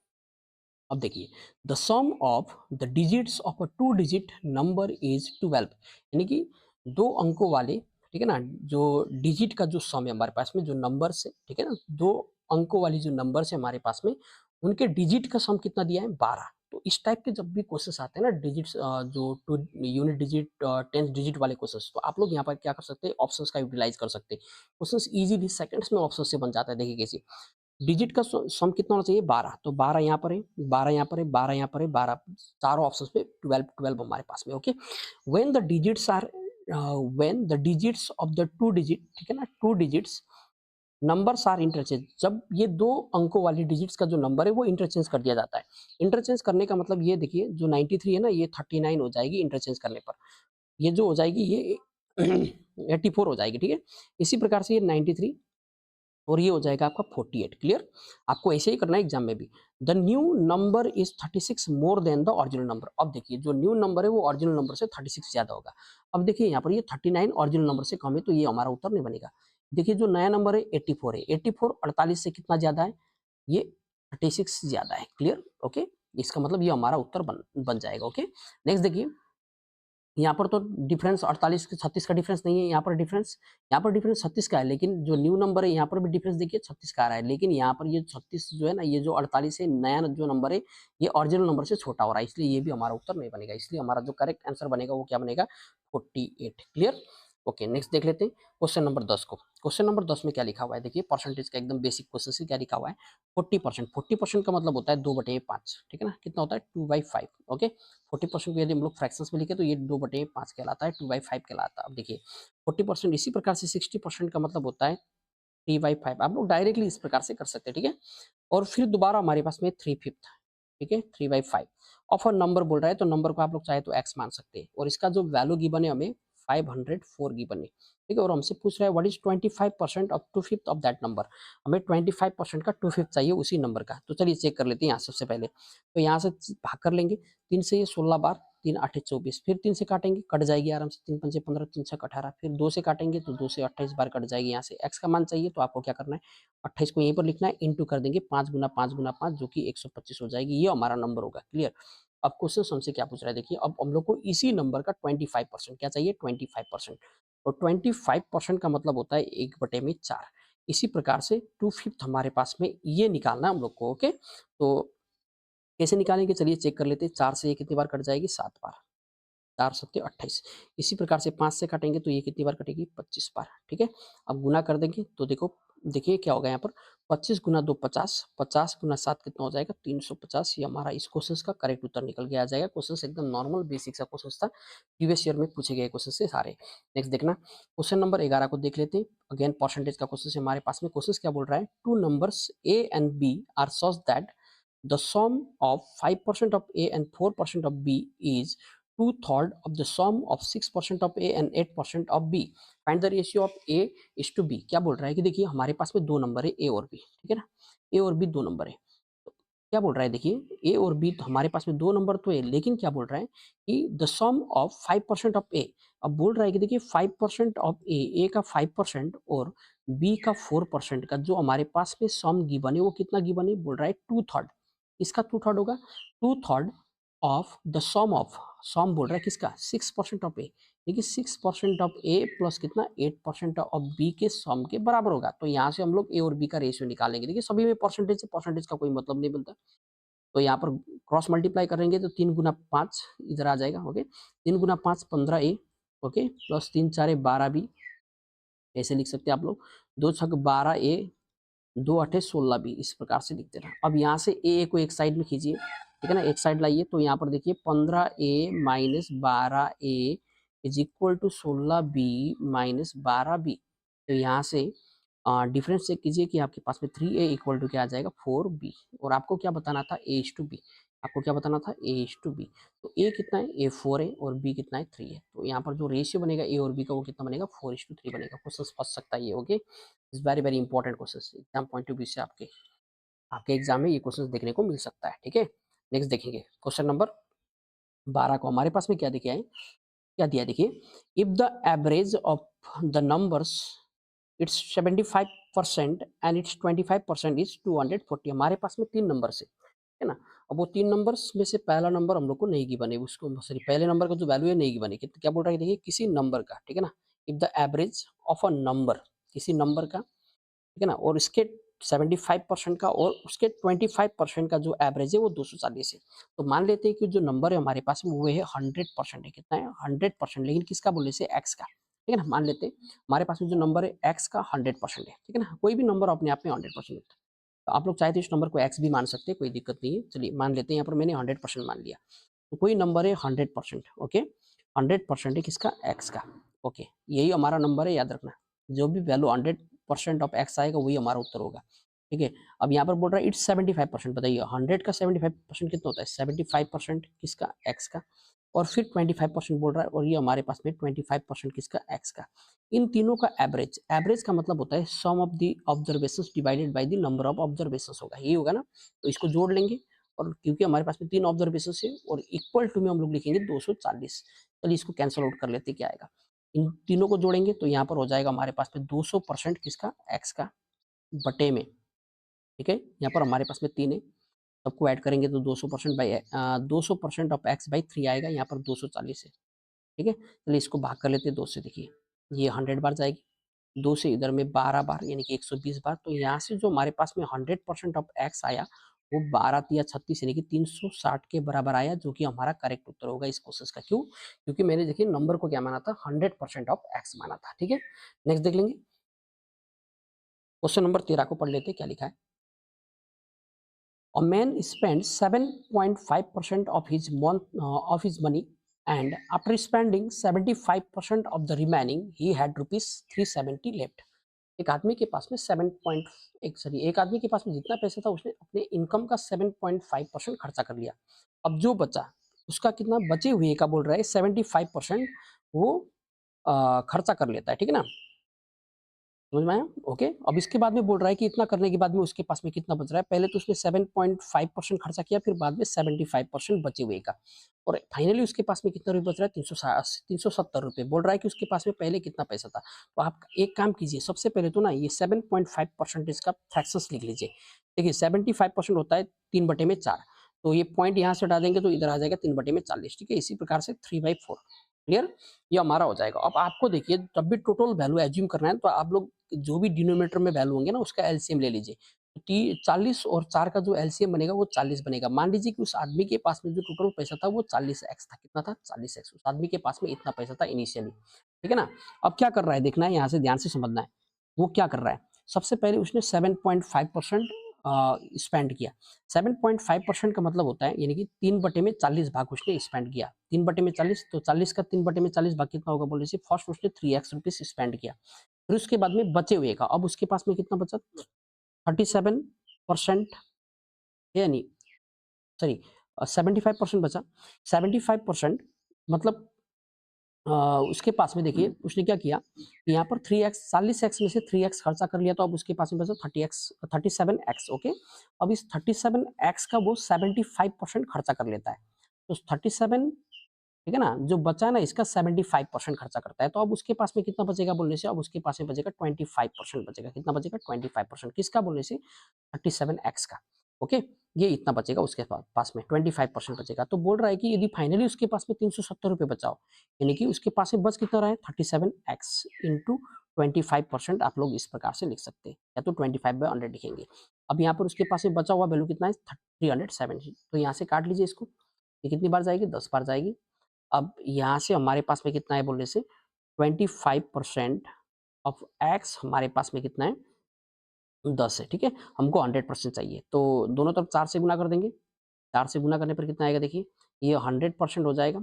अब देखिए, the sum of the digits of a two digit number is 12, यानी कि दो अंकों वाले, ठीक है ना, जो डिजिट का जो सम है हमारे पास में, जो नंबर से, ठीक है ना, दो अंकों वाली जो नंबर है हमारे पास में, उनके डिजिट का सम कितना दिया है 12। तो इस टाइप के जब भी क्वेश्चंस आते हैं ना, डिजिट्स जो to unit digit, tenth digit वाले क्वेश्चंस, तो आप लोग यहाँ पर क्या कर सकते हैं, ऑप्शंस का यूटिलाइज कर सकते हैं। क्वेश्चंस इजीली सेकंड्स में ऑप्शन से बन जाता है, देखिए कैसे, डिजिट का सम कितना होना चाहिए 12, तो 12 यहाँ पर है, 12 यहाँ पर है, 12 यहाँ पर है, 12 चारों ऑप्शंस पे 12 12 हमारे पास में। Okay, when the digits are when the digits of the two digit, ठीक है ना, two digits numbers are interchange, जब ये दो अंकों वाली डिजिट्स का जो नंबर है वो इंटरचेंज कर दिया जाता है। इंटरचेंज करने का मतलब ये देखिए, जो 93 है ना, ये 39 हो जाएगी इंटरचेंज करने पर। ये जो हो जाएगी ये 84 हो जाएगी, ठीक है। इसी प्रकार से ये 93 और ये हो जाएगा आपका 48। क्लियर? आपको ऐसे ही करना है एग्जाम में भी। The new number is 36 more than the original number. अब देखिए, जो न्यू नंबर है वो ओरिजिनल नंबर से 36 ज्यादा होगा। अब देखिए यहाँ पर ये 39 ओरिजिनल नंबर से कम है, तो ये हमारा उत्तर नहीं बनेगा। देखिए, जो नया नंबर है 84 है, 84 48 से कितना ज्यादा है? ये 36 ज्यादा है। क्लियर? ओके, इसका मतलब ये हमारा उत्तर बन जाएगा। ओके, नेक्स्ट देखिए, यहाँ पर तो डिफरेंस 48 के 36 का डिफरेंस नहीं है, यहाँ पर डिफरेंस 36 का है, लेकिन जो न्यू नंबर है यहाँ पर भी डिफरेंस देखिए 36 का आ रहा है, लेकिन यहाँ पर ये 36 जो है ना, ये जो 48 है, नया जो नंबर है ये ओरिजिनल नंबर से छोटा हो रहा है, इसलिए ये भी हमारा उत्तर नहीं बनेगा। इसलिए हमारा जो करेक्ट आंसर बनेगा वो क्या बनेगा? 48। क्लियर? ओके, नेक्स्ट देख लेते हैं क्वेश्चन नंबर 10 को। क्वेश्चन नंबर 10 में क्या लिखा हुआ है? देखिए, परसेंटेज का एकदम बेसिक क्वेश्चन से क्या लिखा हुआ है? 40%। 40% का मतलब होता है 2/5, ठीक है ना, कितना होता है? 2/5। ओके, 40% को यदि हम लोग फ्रैक्शंस में लिखे तो ये 2/5 कहलाता है, 2/5 कहलाता है। अब देखिए 40%, इसी प्रकार से 60% का मतलब होता है 3/5। आप लोग डायरेक्टली इस प्रकार से कर सकते हैं, ठीक है। और फिर दोबारा हमारे पास में 3/5, ठीक है, 3/5 ऑफ अ नंबर बोल रहा है, तो नंबर को आप लोग चाहे तो एक्स मान सकते हैं, और इसका जो वैल्यू गिवन है हमें 504 गिवन है, ठीक है। और हमसे पूछ रहा है what is 25% of 2/5 of that number. हमें 25% का 2/5 चाहिए उसी नंबर का। तो चलिए चेक कर लेते हैं यहाँ सबसे पहले। तो यहाँ से भाग कर लेंगे, 3 से ये 16 बार, 3 8 24, फिर 3 से काटेंगे, कट जाएगी आराम से, 3 पंचे 15, 3 छक 18, फिर 2 से काटेंगे तो 2 से 28 बार कट जाएगी। यहाँ से एक्स का मान चाहिए, तो आपको क्या करना है, 28 को यहीं पर लिखना है, इंटू कर देंगे 5 गुना 5 गुना 5, जो कि 125 हो जाएगी। ये हमारा नंबर होगा। क्लियर? अब क्वेश्चन हमसे क्या पूछ रहा है? देखिए, अब हम लोग को इसी नंबर का 25% क्या चाहिए? 25%। और 25% का मतलब होता है 1/4। इसी प्रकार से 2/5 हमारे पास में ये निकालना है हम लोग को। ओके, तो कैसे निकालेंगे? चलिए चेक कर लेते हैं। 4 से ये कितनी बार कट जाएगी? 7 बार। 4 सत्ते 28। इसी प्रकार से 5 से काटेंगे तो ये कितनी बार कटेगी? 25 बार, ठीक है। अब गुना कर देंगे तो देखो, देखिए क्या होगा यहाँ पर, 25 गुना 2 50, 50 गुना 7 कितना हो जाएगा? 350। ये हमारा इस क्वेश्चन का करेक्ट उत्तर निकल के आ जाएगा। क्वेश्चन एकदम नॉर्मल बेसिक सा क्वेश्चन था, प्रीवियस ईयर में पूछे गए क्वेश्चन से सारे। नेक्स्ट देखना, क्वेश्चन नंबर 11 को देख लेते हैं। अगेन परसेंटेज का क्वेश्चन से हमारे पास में क्वेश्चन क्या बोल रहा है? Two numbers A and B are such that the sum of 5% of A and 4% of B is 2/3 of the sum of 6% of A and 8% of B. Find the ratio of A is to B. क्या बोल रहा है कि देखिए हमारे पास में दो नंबर है A और B, ठीक है ना, A और B दो नंबर है। तो क्या बोल रहा है? देखिए A और B तो हमारे पास में दो नंबर तो है, लेकिन क्या बोल रहा है कि the sum of 5% of A। अब बोल रहा है कि देखिए 5% ऑफ A का 5% और B का 4% का जो हमारे पास में सम गिवन है वो कितना गिवन है? बोल रहा है 2/3। इसका 2/3 होगा 2/3 ऑफ द सम ऑफ, सम बोल रहा है किसका? 6% ऑफ ए। देखिए 6% ऑफ ए प्लस कितना? 8% ऑफ बी के सम के बराबर होगा। तो यहाँ से हम लोग ए और बी का रेशियो निकालेंगे। देखिए सभी में परसेंटेज से परसेंटेज का कोई मतलब नहीं बनता, तो यहाँ पर क्रॉस मल्टीप्लाई करेंगे तो 3 गुना 5 इधर आ जाएगा। ओके, 3 गुना 5 15 ए, ओके, प्लस 3 4 12 बी, ऐसे लिख सकते हैं आप लोग। 2 छक 12 ए, 2 अठे 16 बी, इस प्रकार से लिखते रहा। अब यहाँ से ए को एक साइड में खींचिए, ठीक है ना, एक साइड लाइए, तो यहाँ पर देखिए 15 A minus 12 A is equal to 16 B minus 12 B. तो यहाँ से डिफरेंस चेक कीजिए कि आपके पास में 3 ए इक्वल टू क्या आ जाएगा? 4 बी। और आपको क्या बताना था? ए इज टू बी। आपको क्या बताना था? ए इज टू बी। तो ए कितना है? ए 4 है और बी कितना है? 3 है। तो यहाँ पर जो रेशियो बनेगा ए और बी का वो कितना बनेगा? 4:3 बनेगा। क्वेश्चन फंस सकता है ये। Okay, is very very important question, exam point of view से आपके आपके एग्जाम में ये क्वेश्चन देखने को मिल सकता है, ठीक है। नेक्स्ट देखेंगे क्वेश्चन नंबर 12 को। हमारे पास में क्या दिया है? क्या दिया? देखिए, if the average of the numbers it's 75% and it's 25% is 240। हमारे पास में तीन नंबर से, है ना। अब वो तीन नंबर्स में से पहला नंबर हम लोग को नहीं गिवन है, उसको सॉरी पहले नंबर का जो वैल्यू है नहीं गिवन है। क्या बोल रहा है? देखिए किसी नंबर का, ठीक है ना, if the average of a number, किसी नंबर का, ठीक है ना, और इसके 75% का और उसके 25% का जो एवरेज है वो 240 है। तो मान लेते हैं कि जो नंबर है हमारे पास में वो है 100% है। कितना है? 100%। लेकिन किसका बोले से? एक्स का, ठीक है ना। मान लेते हैं हमारे पास में जो नंबर है एक्स का 100% है, ठीक है ना। कोई भी नंबर अपने आप में 100% होता है। तो आप लोग चाहे तो इस नंबर को x भी मान सकते हैं, कोई दिक्कत नहीं है। चलिए मान लेते हैं, यहाँ पर मैंने 100% मान लिया। तो कोई नंबर है 100%, ओके, 100% है किसका, x का, ओके, यही हमारा नंबर है, याद रखना। जो भी वैल्यू 100% ऑफ x आएगा वही हमारा उत्तर होगा, ठीक है। अब यहाँ पर बोल रहा है इट्स 75%, बताइए 100 का 75% कितना होता है, 75% किसका, x का, और फिर 25% बोल रहा है, और ये हमारे पास में 25% किसका, x का। इन तीनों का एवरेज, एवरेज का मतलब होता है sum of the observations divided by the number of observations होगा, यही होगा ना। तो इसको जोड़ लेंगे, और क्योंकि हमारे पास में 3 ऑब्जर्वेशन है, और इक्वल टू में हम लोग लिखेंगे 240। चलिए इसको कैंसल आउट कर लेते, क्या आएगा, इन तीनों को जोड़ेंगे तो यहाँ पर हो जाएगा हमारे पास में 200% किसका, x का, बटे में, ठीक है। यहाँ पर हमारे पास में 3 है, सबको ऐड करेंगे तो 200% बाई 200% ऑफ x बाई 3 आएगा, यहाँ पर 240 है, ठीक है। चलिए इसको भाग कर लेते हैं 2 से, देखिए ये 100 बार जाएगी, 2 से इधर में 12 बार यानी कि 120 बार। तो यहाँ से जो हमारे पास में 100% ऑफ x आया वो 12 या 36 यानी कि 360 के बराबर आया, जो कि हमारा करेक्ट उत्तर होगा इस क्वेश्चन का। क्यों, क्योंकि मैंने देखिए नंबर को क्या माना था, 100% ऑफ x माना था, ठीक है। नेक्स्ट देख लेंगे, क्वेश्चन नंबर 13 को पढ़ लेते हैं, क्या लिखा है। A man spends 7.5% of his money, and after spending 75% of the remaining, he had rupees 370 left. एक आदमी के पास में 7 पॉइंट एक सॉरी एक आदमी के पास में जितना पैसा था उसने अपने इनकम का 7.5% खर्चा कर लिया। अब जो बचा उसका कितना, बचे हुए का बोल रहा है 75% वो खर्चा कर लेता है, ठीक है ना, समझ में आया? ओके। अब इसके बाद में बोल रहा है कि इतना करने के बाद में उसके पास में कितना बच रहा है। पहले तो उसने 7.5% खर्चा किया, फिर बाद में 75% बचे हुए का, और फाइनली उसके पास में कितना रुपये बच रहा है, 370 रुपये। बोल रहा है कि उसके पास में पहले कितना पैसा था। तो आप एक काम कीजिए, सबसे पहले तो ना ये 7.5% का फ्रैक्शंस लिख लीजिए। देखिए 75% होता है 3/4, तो ये पॉइंट यहाँ से हटा देंगे तो इधर आ जाएगा 3/40, ठीक है। इसी प्रकार से 3/4, क्लियर, ये हमारा हो जाएगा। अब आपको देखिए जब भी टोटल वैल्यू एज्यूम करना है तो आप लोग जो भी डिनोमिनेटर में वैल्यू होंगे ना उसका एलसीएम ले लीजिए। 40 और 4 का जो एलसीएम बनेगा वो 40 बनेगा। मान लीजिए कि उस आदमी के पास में जो टोटल पैसा था वो 40x था। कितना था, 40x। उस आदमी के पास में इतना पैसा था इनिशियली, ठीक है ना। अब क्या कर रहा है देखना है, यहाँ से ध्यान से समझना है। वो क्या कर रहा है, सबसे पहले उसने 7.5% स्पेंड किया। 7.5% का मतलब होता है यानी कि 3/40 भाग उसने स्पेंड किया। 3/40, तो 40 का 3/40 भाग कितना होगा बोले से, फर्स्ट उसने 3x रुपीज स्पेंड किया, फिर उसके बाद में बचे हुए का, अब उसके पास में कितना बचा, 37% है, नहीं सॉरी 75% बचा। 75% मतलब उसके पास में देखिए उसने क्या किया, यहाँ पर 3x 40x में से 3x खर्चा कर लिया, तो अब उसके पास में बचा 37x, ओके। अब इस 37x का वो 75% खर्चा कर लेता है, तो 37, ठीक है ना, जो बचा ना इसका 75% खर्चा करता है। तो अब उसके पास में कितना बचेगा बोलने से, अब उसके पास में बचेगा 25% बचेगा। कितना बचेगा, 25%, किसका बोलने से, 37x का, ओके। ये इतना बचेगा उसके पास में, 25% बचेगा। तो बोल रहा है कि यदि फाइनली उसके पास में 370 रुपये बचाओ, यानी कि उसके पास में बच कितना रहा है, 37x इंटू 25%, आप लोग इस प्रकार से लिख सकते हैं, या तो 25/100 लिखेंगे। अब यहाँ पर उसके पास में बचा हुआ वैल्यू कितना है, 370, तो यहाँ से काट लीजिए इसको, ये कितनी बार जाएगी, 10 बार जाएगी। अब यहाँ से हमारे पास में कितना है बोलने से, 25% ऑफ x हमारे पास में कितना है, 10 है, ठीक है। हमको 100% चाहिए, तो दोनों तरफ 4 से गुना कर देंगे। 4 से गुना करने पर कितना आएगा, देखिए ये 100% हो जाएगा,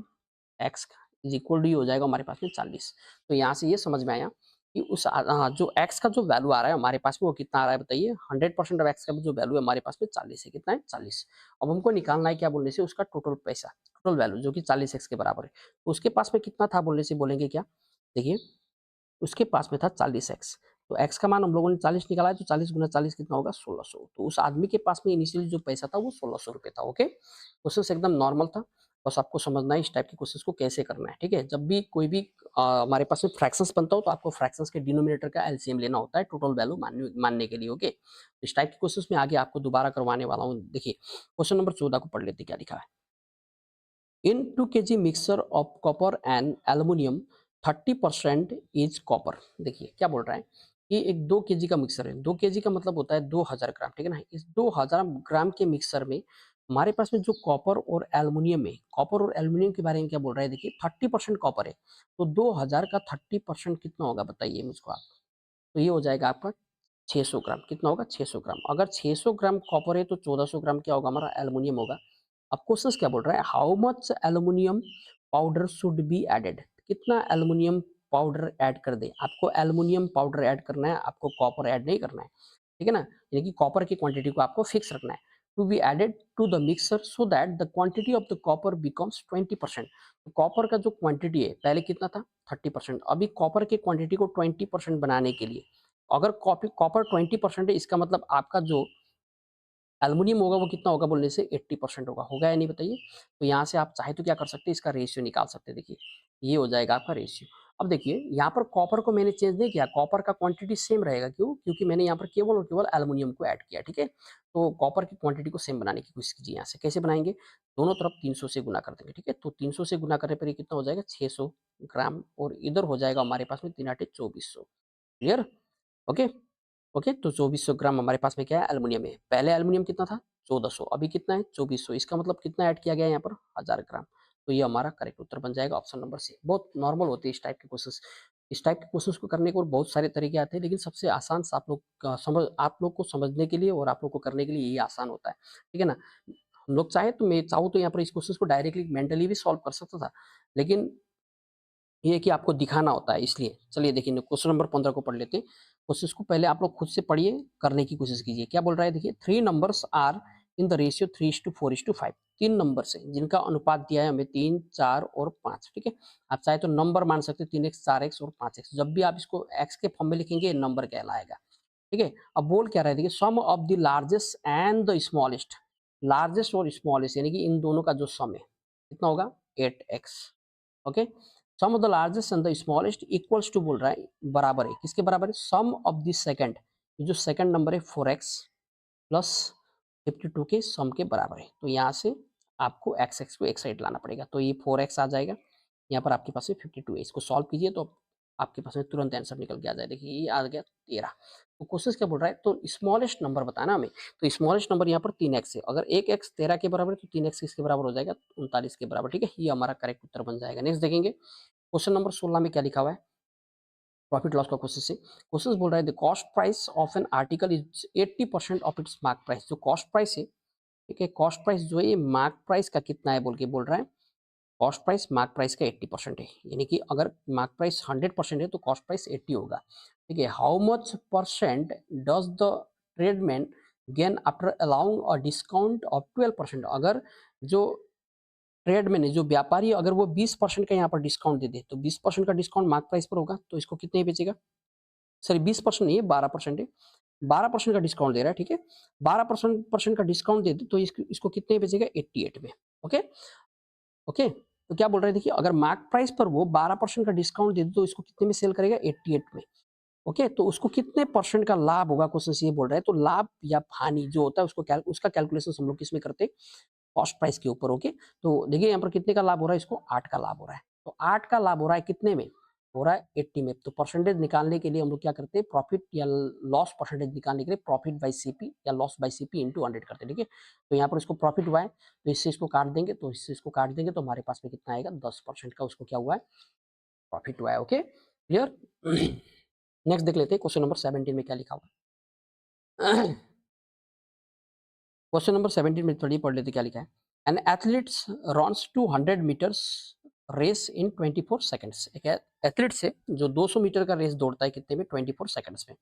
x का इज इक्वल टू ये हो जाएगा हमारे पास में 40। तो यहाँ से ये समझ में आया कि जो x का जो वैल्यू आ रहा है हमारे पास में वो कितना आ रहा है, बताइए। 100% ऑफ x का जो वैल्यू है हमारे पास में 40 है, कितना है, 40। अब हमको निकालना है क्या बोलने से, उसका टोटल पैसा, टोटल वैल्यू जो कि 40x के बराबर है। तो उसके पास में कितना था बोलने से, बोलेंगे क्या, देखिए उसके पास में था 40x, तो x का मान हम लोगों ने 40 निकाला है, तो 40 गुना 40 कितना होगा, 1600। तो उस आदमी के पास में इनिशियली जो पैसा था वो 1600 रुपये था, ओके। क्वेश्चन एकदम नॉर्मल था, बस आपको समझना है इस टाइप के क्वेश्चन को कैसे करना है, ठीक है। जब भी कोई भी हमारे पास में फ्रैक्शंस बनता हो तो आपको फ्रैक्शंस के डिनोमिनेटर का एलसीएम लेना होता है टोटल वैल्यू मानने के लिए, ओके। इस टाइप के क्वेश्चंस में आगे आपको दोबारा करवाने वाला हूँ। देखिए क्वेश्चन नंबर 14 को पढ़ लेते, क्या लिखा है। In 2 kg mixture of copper and aluminium, 30% is copper। देखिए क्या बोल रहा है कि एक 2 केजी का मिक्सर है। 2 केजी का मतलब होता है 2000 ग्राम, ठीक है ना। इस 2000 ग्राम के मिक्सर में हमारे पास में जो कॉपर और एल्युमिनियम है, कॉपर और एल्युमिनियम के बारे में क्या बोल रहा है, देखिए 30% कॉपर है, तो 2000 का 30% कितना होगा बताइए मुझको आप। तो ये हो जाएगा आपका 600 ग्राम कितना होगा 600 ग्राम। अगर 600 ग्राम कॉपर है तो 1400 ग्राम क्या होगा हमारा एल्युमिनियम होगा। अब क्वेश्चन क्या बोल रहा है, how much aluminium powder should be added, कितना एल्युमिनियम पाउडर ऐड कर दे। आपको एल्युमिनियम पाउडर ऐड करना है, आपको कॉपर ऐड नहीं करना है, ठीक है ना। यानी कि कॉपर की क्वांटिटी को आपको फिक्स रखना है। To be added to the mixer so that the quantity of the copper becomes 20%। Copper का जो क्वांटिटी है पहले कितना था 30%, अभी कॉपर की क्वांटिटी को 20% बनाने के लिए, अगर कॉपर 20% है इसका मतलब आपका जो एल्युमिनियम होगा वो कितना होगा बोलने से 80% होगा या नहीं बताइए। तो यहाँ से आप चाहे तो क्या कर सकते हैं, इसका रेशियो निकाल सकते हैं। देखिए ये हो जाएगा आपका रेशियो। अब देखिए यहाँ पर कॉपर को मैंने चेंज नहीं किया, कॉपर का क्वांटिटी सेम रहेगा, क्यों, क्योंकि मैंने यहाँ पर केवल और केवल एल्युमिनियम को ऐड किया, ठीक है। तो कॉपर की क्वांटिटी को सेम बनाने की कोशिश कीजिए। यहाँ से कैसे बनाएंगे, दोनों तरफ 300 से गुना कर देंगे, ठीक है। तो 300 से गुना करने पर ये कितना हो जाएगा 600 ग्राम, और इधर हो जाएगा हमारे पास में 3 आटे 2400। Clear, okay. ओके, तो 2400 ग्राम हमारे पास में क्या है एल्युमिनियम है। पहले एल्युमिनियम कितना था 1400, अभी कितना है 2400, इसका मतलब कितना ऐड किया गया है यहाँ पर 1000 ग्राम। तो ये हमारा करेक्ट उत्तर बन जाएगा ऑप्शन नंबर सी। बहुत नॉर्मल होते हैं इस टाइप के क्वेश्चंस। इस टाइप के क्वेश्चंस को करने को और बहुत सारे तरीके आते हैं, लेकिन सबसे आसान आप लोग का समझ, आप लोग को समझने के लिए और आप लोग को करने के लिए यही आसान होता है, ठीक है ना। हम लोग चाहे तो मैं चाहूँ तो यहाँ पर इस क्वेश्चन को डायरेक्टली मेंटली भी सॉल्व कर सकता था, लेकिन ये है कि आपको दिखाना होता है इसलिए। चलिए देखिए क्वेश्चन नंबर 15 को पढ़ लेते हैं। क्वेश्चन को पहले आप लोग खुद से पढ़िए, करने की कोशिश कीजिए। क्या बोल रहा है देखिए, 3 numbers are in the ratio 3:4:5। 3 numbers हैं जिनका अनुपात दिया है हमें 3, 4 और 5, ठीक है। आप चाहे तो नंबर मान सकते हैं 3x, 4x और 5x। जब भी आप इसको x के फॉर्म में लिखेंगे नंबर कहलाएगा, ठीक है। अब बोल क्या रहा है देखिए, sum of the largest and the smallest, largest और स्मॉलेस्ट यानी कि इन दोनों का जो सम है कितना होगा 8x, okay. Sum of the largest and the smallest equals to बोल रहा है, बराबर है, किसके बराबर है, सम ऑफ द सेकंड, जो सेकंड नंबर है 4x प्लस 52 के सम के बराबर है। तो यहाँ से आपको x को एक साइड लाना पड़ेगा, तो ये 4x आ जाएगा, यहाँ पर आपके पास में 52 है। इसको सॉल्व कीजिए तो आपके पास में तुरंत आंसर निकल के आ जाए। देखिए ये आ गया 13। तो क्वेश्चन क्या बोल रहा है, तो स्मॉलेस्ट नंबर बताना हमें। तो स्मॉलेस्ट नंबर यहाँ पर 3x है, अगर एक x 13 के बराबर है तो 3x किसके बराबर हो जाएगा 39 के बराबर, ठीक है। ये हमारा करेक्ट उत्तर बन जाएगा। नेक्स्ट देखेंगे क्वेश्चन नंबर 16 में क्या लिखा हुआ है, प्रॉफिट लॉस का क्वेश्चन से। क्वेश्चन बोल रहा है the cost price of an article is 80% of its mark price. जो कॉस्ट प्राइस है, ठीक है, कॉस्ट प्राइस जो है ये मार्क प्राइस का कितना है बोल के बोल रहा है। कॉस्ट प्राइस मार्क प्राइस का 80% है, यानी कि अगर मार्क प्राइस 100% है तो कॉस्ट प्राइस 80 होगा, ठीक है। How much percent does the tradesman gain after allowing a discount of 12%। अगर जो ट्रेडमैन है, जो व्यापारी, अगर वो 20% का यहाँ पर डिस्काउंट दे दे, तो 20% का डिस्काउंट मार्क प्राइस पर होगा, तो इसको कितने बेचेगा, सॉरी 20% नहीं है 12% है, 12% का डिस्काउंट दे रहा है, ठीक है। 12% का डिस्काउंट दे दे तो इसको कितने बेचेगा 88 में, ओके। ओके, तो क्या बोल रहे हैं देखिए, अगर मार्क प्राइस पर वो 12% का डिस्काउंट दे दे तो इसको कितने में सेल करेगा 88 में, ओके। तो उसको कितने परसेंट का लाभ होगा, क्वेश्चन ये बोल रहा है। तो लाभ या हानि जो होता है उसको उसका कैलकुलेशन हम लोग किसमें करते हैं, कॉस्ट प्राइस के ऊपर, ओके। तो देखिए यहाँ पर कितने का लाभ हो रहा है, इसको 8 का लाभ हो रहा है। तो 8 का लाभ हो रहा है कितने में, हो रहा है 80 में। तो परसेंटेज निकालने के लिए हम लोग क्या करते हैं, प्रॉफिट या लॉस परसेंटेज निकालने के लिए प्रॉफिट बाई सीपी या लॉस बाई सीपी इंटू 100 करते हैं, ठीक है। तो यहाँ पर इसको प्रॉफिट हुआ है तो इससे इसको काट देंगे, तो इससे इसको काट देंगे तो हमारे पास में कितना आएगा 10% का उसको क्या हुआ है प्रॉफिट हुआ है, ओके क्लियर। नेक्स्ट देख लेते हैं क्वेश्चन नंबर 17 में क्या लिखा हुआ है। क्वेश्चन नंबर 17 में थोड़ी पढ़ लेते क्या लिखा है। An athletes runs 200 metres race in 24 seconds. एक एथलीट से जो 200 मीटर का रेस दौड़ता है कितने में 24 सेकंड्स में।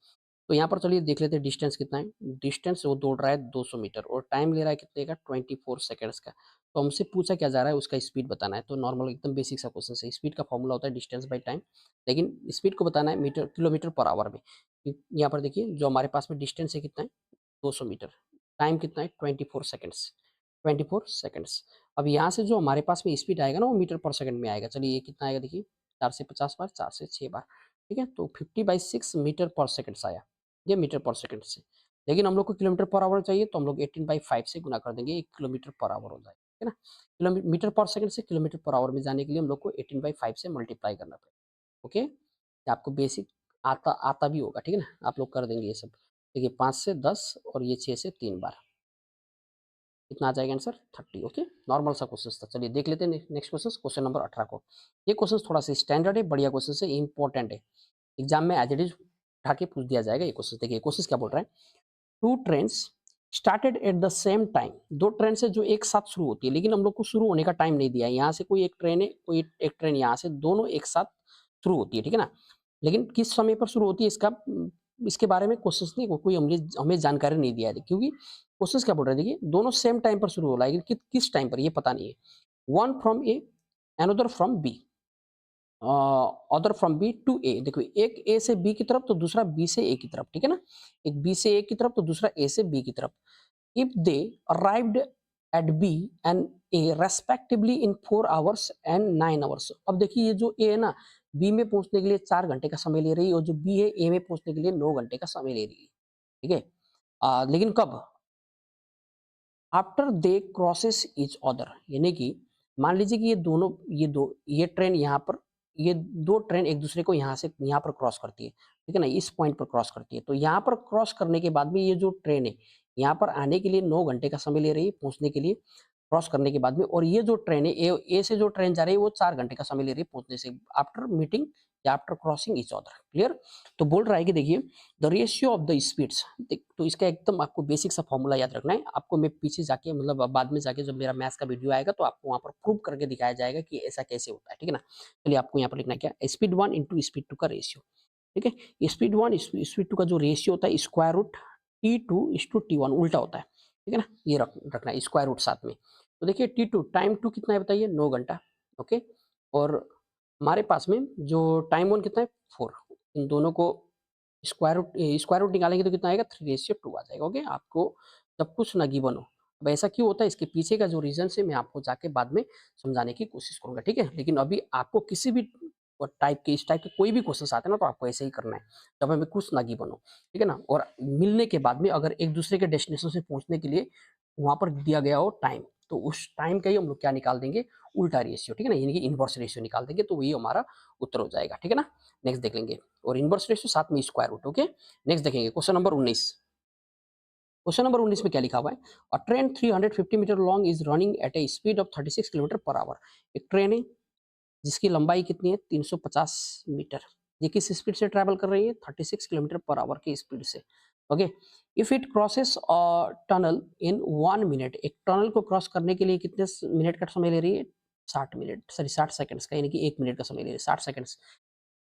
तो यहाँ पर चलिए देख लेते हैं डिस्टेंस कितना है। डिस्टेंस वो दौड़ रहा है 200 मीटर और टाइम ले रहा है कितने का 24 सेकंड्स का। तो हमसे पूछा क्या जा रहा है, उसका स्पीड बताना है। तो नॉर्मल एकदम बेसिक सा क्वेश्चन है। स्पीड का फॉर्मूला होता है डिस्टेंस बाई टाइम, लेकिन स्पीड को बताना है मीटर किलोमीटर पर आवर में। यहाँ पर देखिए जो हमारे पास में डिस्टेंस है कितना है 200 मीटर, टाइम कितना है 24 सेकंड्स, 24 सेकंड्स। अब यहाँ से जो हमारे पास में स्पीड आएगा ना वो मीटर पर सेकंड में आएगा। चलिए ये कितना आएगा देखिए 4 से 50 बार, 4 से 6 बार, ठीक है। तो 50/6 मीटर पर सेकंड आया, ये मीटर पर सेकंड से। लेकिन हम लोग को किलोमीटर पर आवर चाहिए तो हम लोग 18/5 से गुना कर देंगे, 1 किलोमीटर पर आवर हो जाएगा, है ना। किलोमीटर पर सेकंड से किलोमीटर पर आवर में जाने के लिए हम लोग को 18/5 से मल्टीप्लाई करना पड़ेगा, ओके। ये आपको बेसिक आता आता भी होगा, ठीक है ना, आप लोग कर देंगे ये सब। देखिए 5 से 10 और ये 6 से 3 बार, कितना आ जाएगा आंसर 30, ओके। नॉर्मल सा क्वेश्चन था। चलिए देख लेते हैं नेक्स्ट क्वेश्चन, क्वेश्चन नंबर 18 को। ये क्वेश्चन थोड़ा सा स्टैंडर्ड है, बढ़िया क्वेश्चन है, इंपॉर्टेंट है, एग्जाम में एज इट इज उठा के पूछ दिया जाएगा ये क्वेश्चन। देखिए क्वेश्चन क्या बोल रहा है, two trains started at the same time, दो ट्रेन से जो एक साथ शुरू होती है, लेकिन हम लोग को शुरू होने का टाइम नहीं दिया है। यहाँ से कोई एक ट्रेन है, कोई एक ट्रेन यहाँ से, दोनों एक साथ शुरू होती है, ठीक है ना। लेकिन किस समय पर शुरू होती है इसका इसके बारे में क्वेश्चन नहीं, कोई हमें जानकारी नहीं दिया है, क्योंकि क्वेश्चन क्या बोल रहे हैं, देखिए दोनों सेम टाइम पर शुरू हो रहा है, लेकिन किस टाइम पर ये पता नहीं है। One from A, another from B, other from B to A. देखो एक ए से बी की तरफ तो दूसरा बी से ए की तरफ, ठीक है ना। एक बी से ए की तरफ तो दूसरा ए से बी की तरफ। If they arrived at B and A respectively in 4 hours and 9 hours. अब देखिए ये जो ए है ना, बी में पहुंचने के लिए 4 घंटे का समय ले रही है, और जो बी है ए में पहुंचने के लिए 9 घंटे का समय ले रही है, ठीक है। लेकिन कब, after they crosses each other, यानी कि मान लीजिए कि ये ट्रेन यहाँ पर, ये दो ट्रेन एक दूसरे को यहाँ से यहाँ पर क्रॉस करती है, ठीक है ना, इस पॉइंट पर क्रॉस करती है। तो यहाँ पर क्रॉस करने के बाद में ये जो ट्रेन है, यहाँ पर आने के लिए 9 घंटे का समय ले रही है पहुँचने के लिए, क्रॉस करने के बाद में। और ये जो ट्रेन है, ए से जो ट्रेन जा रही है वो 4 घंटे का समय ले रही है पहुँचने से, आफ्टर मीटिंग या after crossing each other. Clear? तो बोल रहा है कि देखिए the ratio of the speeds, तो इसका एकदम आपको बेसिक सा फॉर्मूला याद रखना है। आपको मैं पीछे जाके, मतलब बाद में जाके जब मेरा मैथ्स का वीडियो आएगा तो आपको वहाँ पर प्रूव करके दिखाया जाएगा कि ऐसा कैसे होता है, ठीक है ना। चलिए आपको यहाँ पर लिखना है क्या, स्पीड 1 इंटू स्पीड 2 का रेशियो, ठीक है। स्पीड 1 स्पीड 2 का जो रेशियो होता है स्क्वायर रूट T2:T1 उल्टा होता है, ठीक है ना। ये रखना है स्क्वायर रूट साथ में। तो देखिए T2 टाइम 2 कितना है बताइए, 9 घंटा, ओके। और हमारे पास में जो टाइम 1 कितना है, 4। इन दोनों को स्क्वायर रूट निकालेंगे तो कितना आएगा, 3:2 आ जाएगा, ओके। आपको जब कुछ ना गिवन हो। अब ऐसा क्यों होता है, इसके पीछे का जो रीजन है मैं आपको जाके बाद में समझाने की कोशिश करूंगा, ठीक है। लेकिन अभी आपको किसी भी इस टाइप के कोई भी क्वेश्चन आते हैं ना, तो आपको ऐसे ही करना है, जब हमें कुछ ना गिवन हो, ठीक है ना। और मिलने के बाद में अगर एक दूसरे के डेस्टिनेशन से पहुंचने के लिए वहां पर दिया गया हो टाइम, तो उस टाइम का ही हम लोग क्या निकाल देंगे, उल्टा रेशियो, ठीक है ना, यानी कि इनवर्स रेशियो निकाल देंगे, तो वही हमारा उत्तर हो जाएगा, ठीक है ना। नेक्स्ट देख लेंगे, और इनवर्स रेशियो साथ में स्क्वायर रूट, ओके। नेक्स्ट देखेंगे क्वेश्चन नंबर 19। क्वेश्चन नंबर 19 में क्या लिखा हुआ है, a train 350 metre long is running at a speed of 36 kilometre per hour. एक ट्रेन है जिसकी लंबाई कितनी है, 350 मीटर। ये किस स्पीड से ट्रैवल कर रही है, 36 किलोमीटर पर आवर की स्पीड से, okay. If it crosses a tunnel in 1 minute, एक टनल को क्रॉस करने के लिए कितने मिनट का समय ले रही है, 60 मिनट, सॉरी 60 सेकंड्स का, यानी कि 1 मिनट का समय ले रही है, 60 सेकंड्स।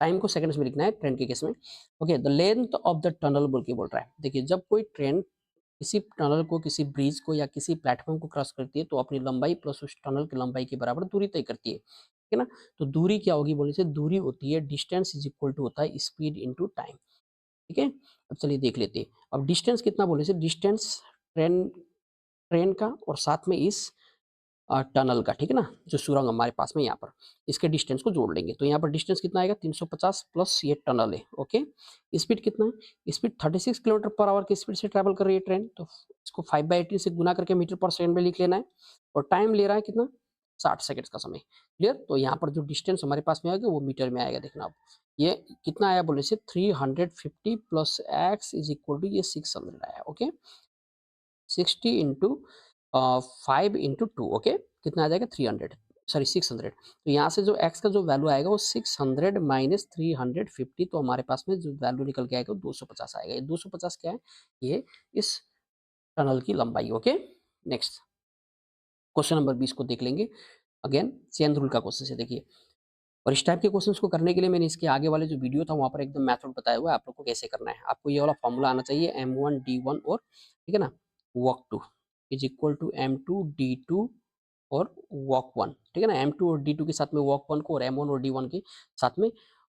टाइम को सेकंड्स में लिखना है ट्रेन के केस में, okay. The length of the tunnel बोल के बोल रहा है। देखिए जब कोई ट्रेन किसी टनल को, किसी ब्रिज को या किसी प्लेटफॉर्म को क्रॉस करती है, तो अपनी लंबाई प्लस उस टनल की लंबाई के बराबर दूरी तय करती है, ठीक है ना। तो दूरी क्या होगी बोलने से, दूरी होती है डिस्टेंस इज इक्वल टू होता है स्पीड इनटू टाइम, ठीक है। अब चलिए देख लेते हैं, अब डिस्टेंस कितना बोलने से, डिस्टेंस ट्रेन ट्रेन का और साथ में इस टनल का, ठीक है ना, जो सुरंग हमारे पास में यहाँ पर, इसके डिस्टेंस को जोड़ लेंगे तो यहाँ पर डिस्टेंस कितना आएगा, 350 प्लस ये टनल है, ओके। स्पीड कितना है, स्पीड 36 किलोमीटर पर आवर की स्पीड से ट्रैवल कर रही है ट्रेन, तो इसको 5/18 से गुना करके मीटर पर सेकंड में लिख लेना है। और टाइम ले रहा है कितना, 60 सेकंड्स का समय, क्लियर। तो यहाँ पर जो डिस्टेंस हमारे पास में आएगा वो मीटर में आएगा, देखना आप ये कितना आया बोले से, 350 plus X is equal to ये 600 आया, ओके। 60 into 5 into 2, okay. कितना आ जाएगा, 300, सॉरी 600। तो यहाँ से जो x का जो वैल्यू आएगा वो 600 माइनस 350, तो हमारे पास में जो वैल्यू निकल के आएगा वो 250 आएगा। ये 250 क्या है, ये इस टनल की लंबाई, ओके। नेक्स्ट क्वेश्चन नंबर 20 को देख लेंगे, अगेन चेन रूल का क्वेश्चन है, देखिए। और इस टाइप के क्वेश्चंस को करने के लिए मैंने इसके आगे वाले जो वीडियो था वहाँ पर एकदम मेथड बताया हुआ है आप लोग को कैसे करना है। आपको ये वाला फॉर्मूला आना चाहिए, M1D1 और, ठीक है ना, work 2 is equal to M2D2 और वर्क 1, ठीक है ना। M2 और D2 के साथ में वर्क 1 को, और M1 और D1 के साथ में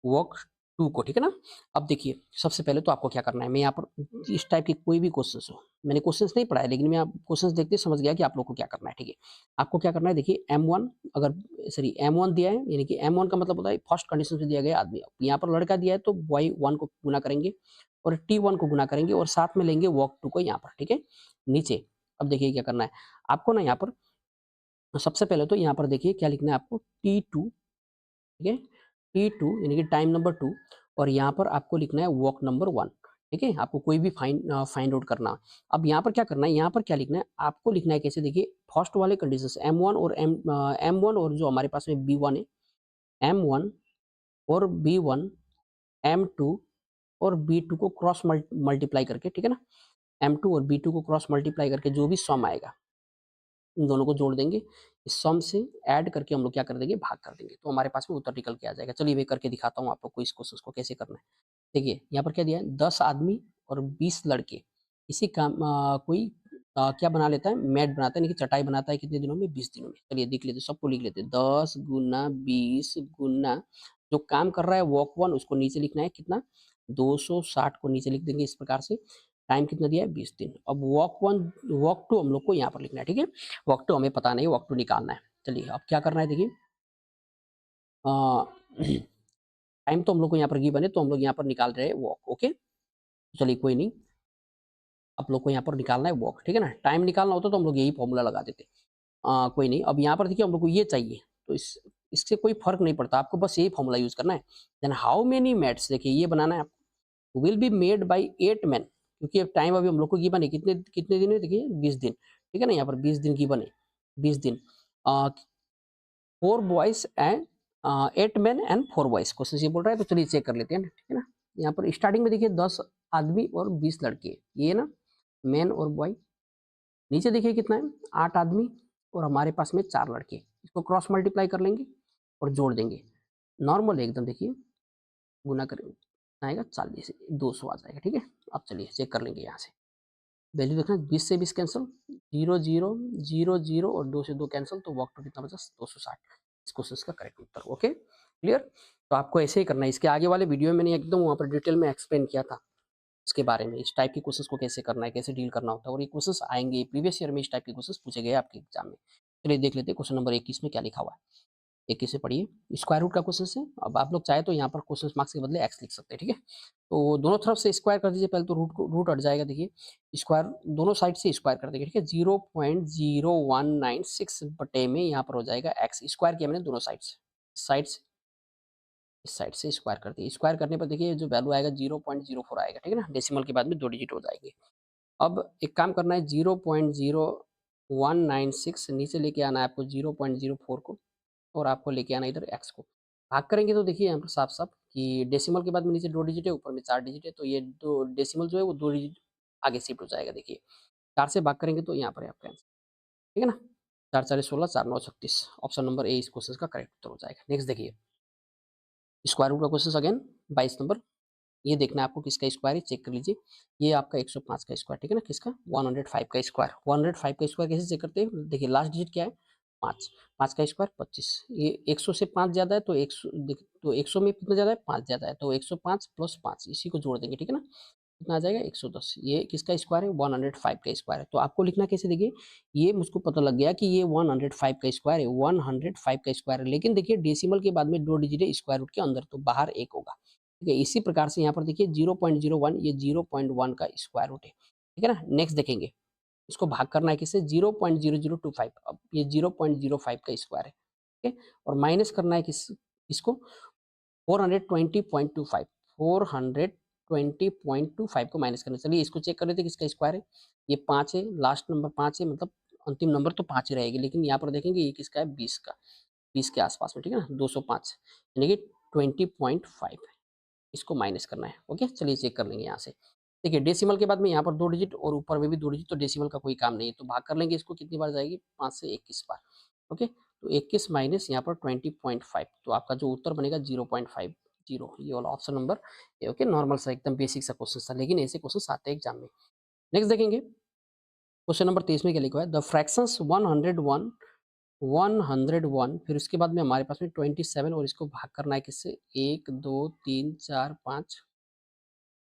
वर्क 2 को, ठीक है ना। अब देखिए सबसे पहले तो आपको क्या करना है, मैं यहाँ पर इस टाइप के कोई भी क्वेश्चंस हो, मैंने क्वेश्चंस नहीं पढ़ाया लेकिन मैं क्वेश्चंस देखते समझ गया कि आप लोग को क्या करना है, ठीक है। आपको क्या करना है, देखिए M1, अगर सॉरी M1 दिया है, यानी कि M1 का मतलब होता है फर्स्ट कंडीशन से दिया गया आदमी। यहाँ पर लड़का दिया है तो बॉय 1 को गुना करेंगे और T1 को गुना करेंगे और साथ में लेंगे वर्क 2 को यहाँ पर, ठीक है, नीचे। अब देखिए क्या करना है आपको ना, यहाँ पर सबसे पहले तो यहाँ पर देखिए क्या लिखना है आपको, T2, ठीक है, T2 यानी कि टाइम नंबर 2, और यहाँ पर आपको लिखना है वर्क नंबर 1, ठीक है। आपको कोई भी फाइंड आउट करना। अब यहाँ पर क्या करना है, यहाँ पर क्या लिखना है आपको, लिखना है कैसे, देखिए फर्स्ट वाले कंडीशन M1 और M1 और जो हमारे पास में B1 है, M1 और B1, M2 और B2 को क्रॉस मल्टीप्लाई करके, ठीक है ना, M2 और B2 को क्रॉस मल्टीप्लाई करके जो भी सम आएगा इन दोनों को जोड़ देंगे, इस सम से ऐड करके हम लोग क्या कर देंगे, भाग कर देंगे, तो हमारे पास में उत्तर निकल के आ जाएगा। चलिए मैं करके दिखाता हूँ आप लोग को इस क्वेश्चन को कैसे करना है। देखिए यहाँ पर क्या दिया है, 10 आदमी और 20 लड़के इसी काम कोई क्या बना लेता है, मैट बनाता है, यानी कि चटाई बनाता है, कितने दिनों में, 20 दिनों में। चलिए देख लेते हैं, सबको लिख लेते हैं, 10 गुना 20 गुना जो काम कर रहा है वॉक वन, उसको नीचे लिखना है कितना, 260 को नीचे लिख देंगे इस प्रकार से। टाइम कितना दिया है, 20 दिन। अब वॉक वन वॉक टू हम लोग को यहाँ पर लिखना है, ठीक है। वॉक टू हमें पता नहीं, वॉक टू निकालना है। चलिए अब क्या करना है, देखिए टाइम तो हम लोग को यहाँ पर गिवन है, तो हम लोग यहाँ पर निकाल रहे हैं वॉक। ओके, चलिए कोई नहीं, आप लोग को यहाँ पर निकालना है वॉक, ठीक है ना। टाइम निकालना होता तो हम लोग यही फॉर्मूला लगा देते। कोई नहीं, अब यहाँ पर देखिए हम लोग को ये चाहिए, तो इससे कोई फर्क नहीं पड़ता, आपको बस यही फॉर्मूला यूज करना है। देन हाउ मेनी मैट्स, देखिए ये बनाना है आपको, will be made by 8 man, क्योंकि टाइम अभी हम लोग को गिवन है, कितने कितने दिन है, देखिए 20 दिन, ठीक है ना। यहाँ पर 20 दिन गिवन है, 20 दिन, 4 boys and 8 man and 4 boys, question ये बोल रहा है, तो चलिए चेक कर लेते हैं, ठीक है ना। यहाँ पर स्टार्टिंग में देखिए 10 आदमी और 20 लड़के, ये ना मैन और बॉय। नीचे देखिए कितना है, 8 आदमी और हमारे पास में 4 लड़के, इसको क्रॉस मल्टीप्लाई कर लेंगे और जोड़ देंगे, नॉर्मल एकदम, देखिए गुना करेंगे आएगा 40, 200 आ जाएगा, ठीक है। अब चलिए चेक कर लेंगे यहाँ से, वैल्यू देखना, 20 से 20 कैंसिल, 0 0 0 0 और 2 से 2 कैंसिल, तो वॉक टू कितना बचा, 260। इस क्वेश्चन का करेक्ट उत्तर। ओके क्लियर, तो आपको ऐसे ही करना है। इसके आगे वाले वीडियो में मैंने एकदम वहाँ पर डिटेल में एक्सप्लेन किया था इसके बारे में, इस टाइप के क्वेश्चंस को कैसे करना है, कैसे डील करना होता है, और ये क्वेश्चंस आएंगे प्रीवियस ईयर में, इस टाइप के क्वेश्चंस पूछे गए आपके एग्जाम में। चलिए देख लेते हैं क्वेश्चन नंबर 21 में क्या लिखा हुआ है। 21 से पढ़िए, स्क्वायर रूट का क्वेश्चन है। अब आप लोग चाहे तो यहाँ पर क्वेश्चन मार्क्स के बदले एक्स लिख सकते हैं, ठीक है। तो दोनों तरफ से स्क्वायर कर दीजिए, पहले तो रूट हट जाएगा, देखिए स्क्वायर दोनों साइड से स्क्वायर कर देंगे, ठीक है। 0.0196 बटे में यहाँ पर हो जाएगा एक्स, स्क्वायर किया मैंने दोनों साइड से, साइड से इस साइड से स्क्वायर कर दिए। स्क्वायर करने पर देखिए जो वैल्यू आएगा 0.04 आएगा, ठीक है ना। डेसिमल के बाद में 2 डिजिट हो जाएंगे। अब एक काम करना है, 0.0196 नीचे लेके आना है आपको 0.04 को, और आपको लेके आना इधर एक्स को। भाग करेंगे तो देखिए यहाँ पर साफ साफ कि डेसिमल के बाद में नीचे 2 डिजिट है, ऊपर में 4 डिजिट है, तो ये दो डेसिमल जो है वो 2 डिजिट आगे शिफ्ट हो जाएगा। देखिए 4 से भाग करेंगे तो यहाँ पर है आपका आंसर, ठीक है ना। 4 4 16, 4 9 36, ऑप्शन नंबर ए इस क्वेश्चन का करेक्ट उत्तर हो जाएगा। नेक्स्ट देखिए, स्क्वायर रूट का क्वेश्चन अगेन 22 नंबर। ये देखना है आपको किसका स्क्वायर है, चेक कर लीजिए। ये आपका 105 का स्क्वायर, ठीक है ना, किसका, 105 का स्क्वायर। 105 का स्क्वायर कैसे चेक करते हैं, देखिए लास्ट डिजिट क्या है, 5, 5 का स्क्वायर 25, ये 100 से 5 ज़्यादा है, तो 100 तो 100 में कितना ज़्यादा है, 5 ज़्यादा है, तो 105 प्लस 5 इसी को जोड़ देंगे, ठीक है ना। कितना आ जाएगा, 110। ये किसका स्क्वायर है, 105 का स्क्वायर है। तो आपको लिखना कैसे, देखिए ये मुझको पता लग गया कि ये 105 का स्क्वायर है, 105 का स्क्वायर है, लेकिन देखिए डेसिमल के बाद में 2 डिजिट है स्क्वायर रूट के अंदर, तो बाहर 1 होगा, ठीक है। इसी प्रकार से यहाँ पर देखिए 0.01, ये 0.1 का स्क्वायर रूट है, ठीक है ना। नेक्स्ट देखेंगे, इसको भाग करना है किससे, 0.0025, अब ये 0.05 का स्क्वायर है, ठीक है। और माइनस करना है इसको 420.25, 420.25 को माइनस करना। चलिए इसको चेक कर लेते हैं किसका स्क्वायर है, ये 5 है, लास्ट नंबर 5 है, मतलब अंतिम नंबर तो 5 ही रहेगी, लेकिन यहाँ पर देखेंगे ये किसका है, 20 का, 20 के आसपास में, ठीक है ना, 205 यानी कि 20.5, इसको माइनस करना है। ओके चलिए चेक कर लेंगे यहाँ से। देखिए डेसिमल के बाद में यहाँ पर 2 डिजिट और ऊपर में भी 2 डिजिट, तो डेसिमल का कोई काम नहीं है, तो भाग कर लेंगे इसको, कितनी बार जाएगी, 5 से 21 बार। ओके तो 21 माइनस यहाँ पर 20.5, तो आपका जो उत्तर बनेगा 0.50, ये वाला option number A. Okay normal सा एकदम बेसिक सा क्वेश्चन था, लेकिन ऐसे क्वेश्चन आते हैं एग्जाम में। नेक्स्ट देखेंगे, क्वेश्चन नंबर 23 में क्या लिखा है, द फ्रैक्शंस 101, 101, फिर उसके बाद में हमारे पास में 27, और इसको भाग करना है किससे, 1 2 3 4 5,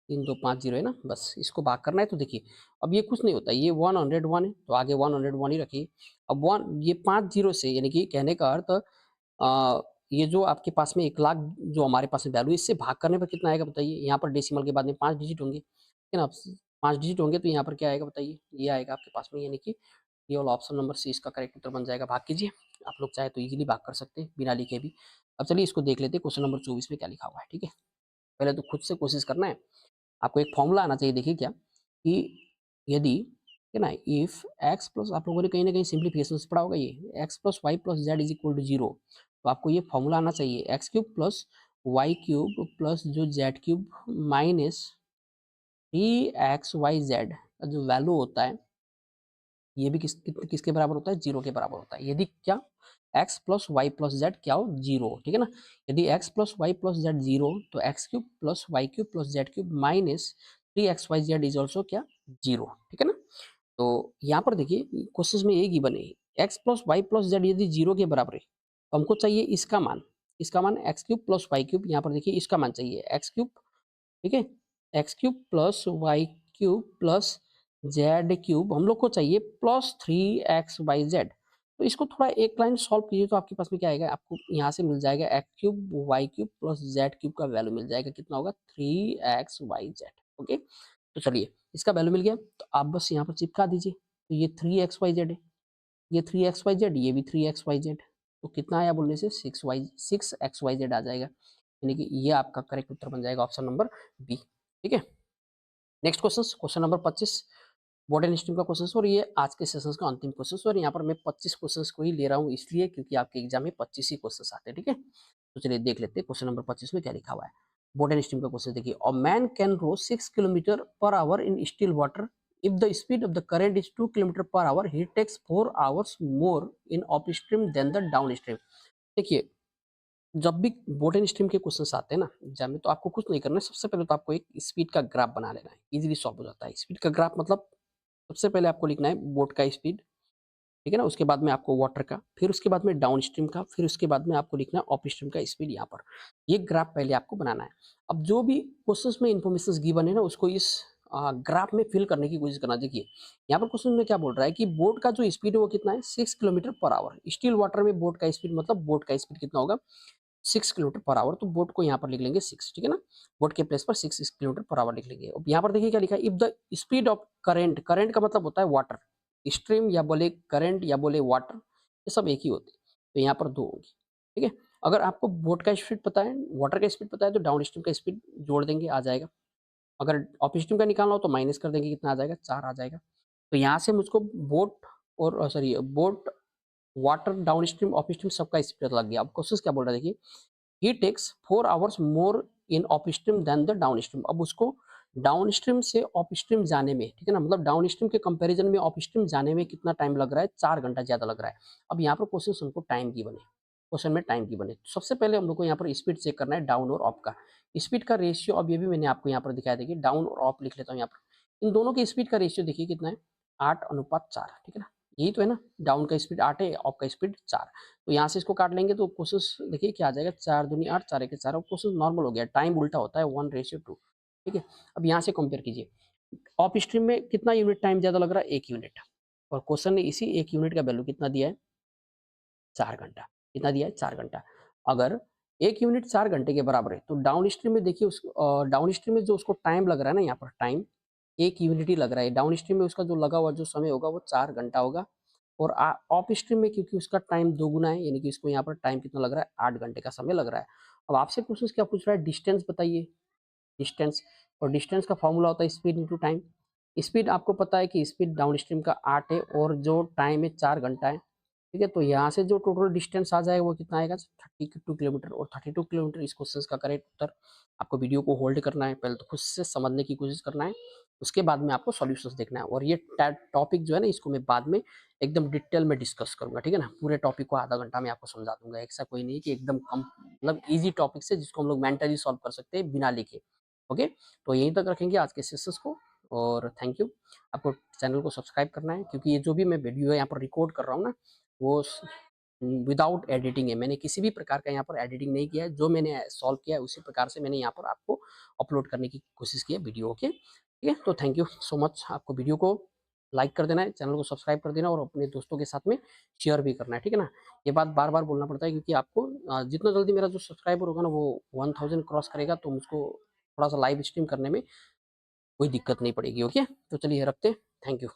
3250 है ना, बस इसको भाग करना है। तो देखिए अब ये कुछ नहीं होता, ये 101 है, तो आगे 101 ही रखिए। अब वन ये 5 जीरो से, यानी कि कहने का अर्थ ये जो आपके पास में 1 लाख जो हमारे पास में वैल्यू, इससे भाग करने पर कितना आएगा बताइए। यहाँ पर डेसिमल के बाद में 5 डिजिट होंगे, ठीक है ना। 5 डिजिट होंगे तो यहाँ पर क्या आएगा बताइए, ये आएगा आपके पास में, यानी कि ये वाला ऑप्शन नंबर सी इसका करेक्ट उत्तर बन जाएगा। भाग कीजिए, आप लोग चाहे तो इजीली भाग कर सकते हैं बिना लिखे भी। अब चलिए इसको देख लेते हैं, क्वेश्चन नंबर 24 में क्या लिखा हुआ है, ठीक है। पहले तो खुद से कोशिश करना है, आपको एक फॉर्मूला आना चाहिए। देखिए क्या कि यदि, है ना, इफ एक्स प्लस, आप लोगों ने कहीं ना कहीं सिंप्लीफिकेशन से पढ़ा होगा, ये X plus Y plus Z is equal to 0, तो आपको ये फॉर्मूला आना चाहिए, X cube plus Y cube plus जो जेड क्यूब माइनस 3xyz का जो वैल्यू होता है ये भी किसके बराबर होता है, जीरो के बराबर होता है। यदि क्या x plus Y plus Z क्या हो, जीरो, ठीक है ना। यदि x plus Y plus Z zero तो X cube plus Y cube plus Z cube minus 3xyz is also क्या, जीरो, ठीक है ना। तो यहाँ पर देखिए क्वेश्चन में एक ही बने, x plus Y plus Z यदि जीरो के बराबर है तो हमको चाहिए इसका मान X cube plus Y cube, यहाँ पर देखिए इसका मान चाहिए एक्स क्यूब, ठीक है, X cube plus Y cube plus Z cube हम लोग को चाहिए प्लस 3xyz। तो इसको थोड़ा एक लाइन सॉल्व कीजिए तो आपके पास में क्या आएगा, आपको यहाँ से मिल जाएगा X cube Y cube plus Z cube का वैल्यू मिल जाएगा, कितना होगा 3xyz। ओके, तो चलिए इसका वैल्यू मिल गया तो आप बस यहाँ पर चिपका दीजिए। तो ये 3xyz है, ये 3xyz, ये भी 3xyz, तो कितना आया बोलने से 6xyz आ जाएगा, यानी कि ये आपका करेक्ट उत्तर बन जाएगा ऑप्शन नंबर बी, ठीक है। Next question, question number 25 board and stream का क्वेश्चन और ये आज के सेशन का अंतिम क्वेश्चन। और यहाँ पर मैं 25 क्वेश्चन को ही ले रहा हूँ इसलिए क्योंकि आपके एग्जाम में 25 ही क्वेश्चन आते हैं, ठीक है। तो चलिए देख लेते हैं क्वेश्चन नंबर 25 में क्या लिखा हुआ है। बोर्ड एंड स्ट्रीम का क्वेश्चन देखिए, a man can row 6 kilometre per hour in still water if the speed of the current is 2 kilometre per hour he takes 4 hours more in upstream than the downstream. देखिए जब भी boat and stream के questions आते हैं ना exam में, तो आपको कुछ नहीं करना है, सबसे पहले तो आपको एक स्पीड का ग्राफ बना लेना है, इजीली सॉल्व हो जाता है। स्पीड का ग्राफ मतलब सबसे पहले आपको लिखना है बोट का स्पीड, ठीक है ना, उसके बाद में आपको वाटर का, फिर उसके बाद में डाउन स्ट्रीम का, फिर उसके बाद में आपको लिखना है अप स्ट्रीम का स्पीड। यहाँ पर ये ग्राफ पहले आपको बनाना है। अब जो भी क्वेश्चंस में इन्फॉर्मेशन गिवन है ना उसको इस ग्राफ में फिल करने की कोशिश करना। देखिए यहाँ पर क्वेश्चन में क्या बोल रहा है कि बोट का जो स्पीड है वो कितना है 6 kilometre per our. Still water में बोट का स्पीड मतलब बोट का स्पीड कितना होगा 6 किलोमीटर पर आवर, तो बोट को यहाँ पर लिख लेंगे 6, ठीक है ना। बोट के प्लेस पर 6 किलोमीटर पर आवर लिख लेंगे। अब यहाँ पर देखिए क्या लिखा है, if the speed of current, current का मतलब होता है वाटर, स्ट्रीम या बोले करंट या बोले वाटर, ये सब एक ही होते हैं, तो यहाँ पर दो होगी, ठीक है। अगर आपको बोट का स्पीड पता है, वाटर का स्पीड पता है, तो डाउन स्ट्रीम का स्पीड जोड़ देंगे, आ जाएगा। अगर अप स्ट्रीम का निकालना हो तो माइनस कर देंगे, कितना आ जाएगा 4 आ जाएगा। तो यहाँ से मुझको बोट और sorry boat water down stream up stream सबका स्पीड लग गया। अब क्वेश्चन क्या बोल रहा है देखिए, he takes 4 hours more in upstream than the downstream. अब उसको डाउनस्ट्रीम से अपस्ट्रीम जाने में, ठीक है ना, मतलब डाउनस्ट्रीम के कंपैरिजन में अपस्ट्रीम जाने में कितना टाइम लग रहा है, 4 घंटा ज्यादा लग रहा है। अब यहाँ पर क्वेश्चन हमको टाइम की बने, क्वेश्चन में टाइम की बने, सबसे पहले हम लोग को यहाँ पर स्पीड चेक करना है डाउन और अप का। स्पीड का रेशियो अब ये भी मैंने आपको यहाँ पर दिखाया, देखिए डाउन और अप लिख लेता हूँ यहाँ पर। इन दोनों की स्पीड का रेशियो देखिए कितना है 8:4, ठीक है ना, यही तो है ना, डाउन का स्पीड 8 है, अप का स्पीड 4। तो यहाँ से इसको काट लेंगे तो क्वेश्चन देखिए क्या आ जाएगा, 4 दूनी 8, 4 एक 4। अब क्वेश्चन नॉर्मल हो गया, टाइम उल्टा होता है 1:2, ठीक है। अब यहाँ से कंपेयर कीजिए, अप स्ट्रीम में कितना यूनिट टाइम ज्यादा लग रहा है, 1 यूनिट, और क्वेश्चन ने इसी 1 यूनिट का वैल्यू कितना दिया है 4 घंटा, कितना दिया है 4 घंटा। अगर 1 यूनिट 4 घंटे के बराबर है तो डाउन स्ट्रीम में देखिए उस डाउन स्ट्रीम में जो उसको टाइम लग रहा है ना, यहाँ पर टाइम 1 यूनिट ही लग रहा है, डाउन स्ट्रीम में उसका जो लगा हुआ जो समय होगा वो 4 घंटा होगा। और अप स्ट्रीम में क्योंकि उसका टाइम दोगुना है, यानी कि इसको यहाँ पर टाइम कितना लग रहा है 8 घंटे का समय लग रहा है। अब आपसे क्वेश्चन क्या पूछ रहा है, डिस्टेंस बताइए, डिस्टेंस, और डिस्टेंस का फॉर्मूला होता है स्पीड इंटू टाइम। स्पीड आपको पता है कि स्पीड डाउन स्ट्रीम का 8 है और जो टाइम है 4 घंटा है, ठीक है। तो यहाँ से जो टोटल डिस्टेंस आ जाएगा वो कितना आएगा 32 किलोमीटर, और 32 किलोमीटर इस क्वेश्चन का करेक्ट उत्तर। आपको वीडियो को होल्ड करना है, पहले तो खुद से समझने की कोशिश करना है, उसके बाद में आपको सॉल्यूशंस देखना है। और ये टॉपिक जो है ना इसको मैं बाद में एकदम डिटेल में डिस्कस करूंगा, ठीक है ना। पूरे टॉपिक को आधा घंटा में आपको समझा दूंगा, ऐसा कोई नहीं कि एकदम कम, मतलब ईजी टॉपिक से जिसको हम लोग मेंटली सॉल्व कर सकते हैं बिना लिखे। ओके, तो यहीं तक रखेंगे आज के सेशंस को, और थैंक यू। आपको चैनल को सब्सक्राइब करना है क्योंकि ये जो भी मैं वीडियो है यहाँ पर रिकॉर्ड कर रहा हूँ ना वो विदाउट एडिटिंग है, मैंने किसी भी प्रकार का यहाँ पर एडिटिंग नहीं किया है, जो मैंने सॉल्व किया है उसी प्रकार से मैंने यहाँ पर आपको अपलोड करने की कोशिश की है वीडियो। ओके, ठीक है, तो थैंक यू सो मच। आपको वीडियो को लाइक कर देना है, चैनल को सब्सक्राइब कर देना और अपने दोस्तों के साथ में शेयर भी करना है, ठीक है ना। ये बात बार बार बोलना पड़ता है क्योंकि आपको जितना जल्दी मेरा जो सब्सक्राइबर होगा ना वो 1000 क्रॉस करेगा तो मुझको थोड़ा सा लाइव स्ट्रीम करने में कोई दिक्कत नहीं पड़ेगी। ओके, तो चलिए रखते, थैंक यू।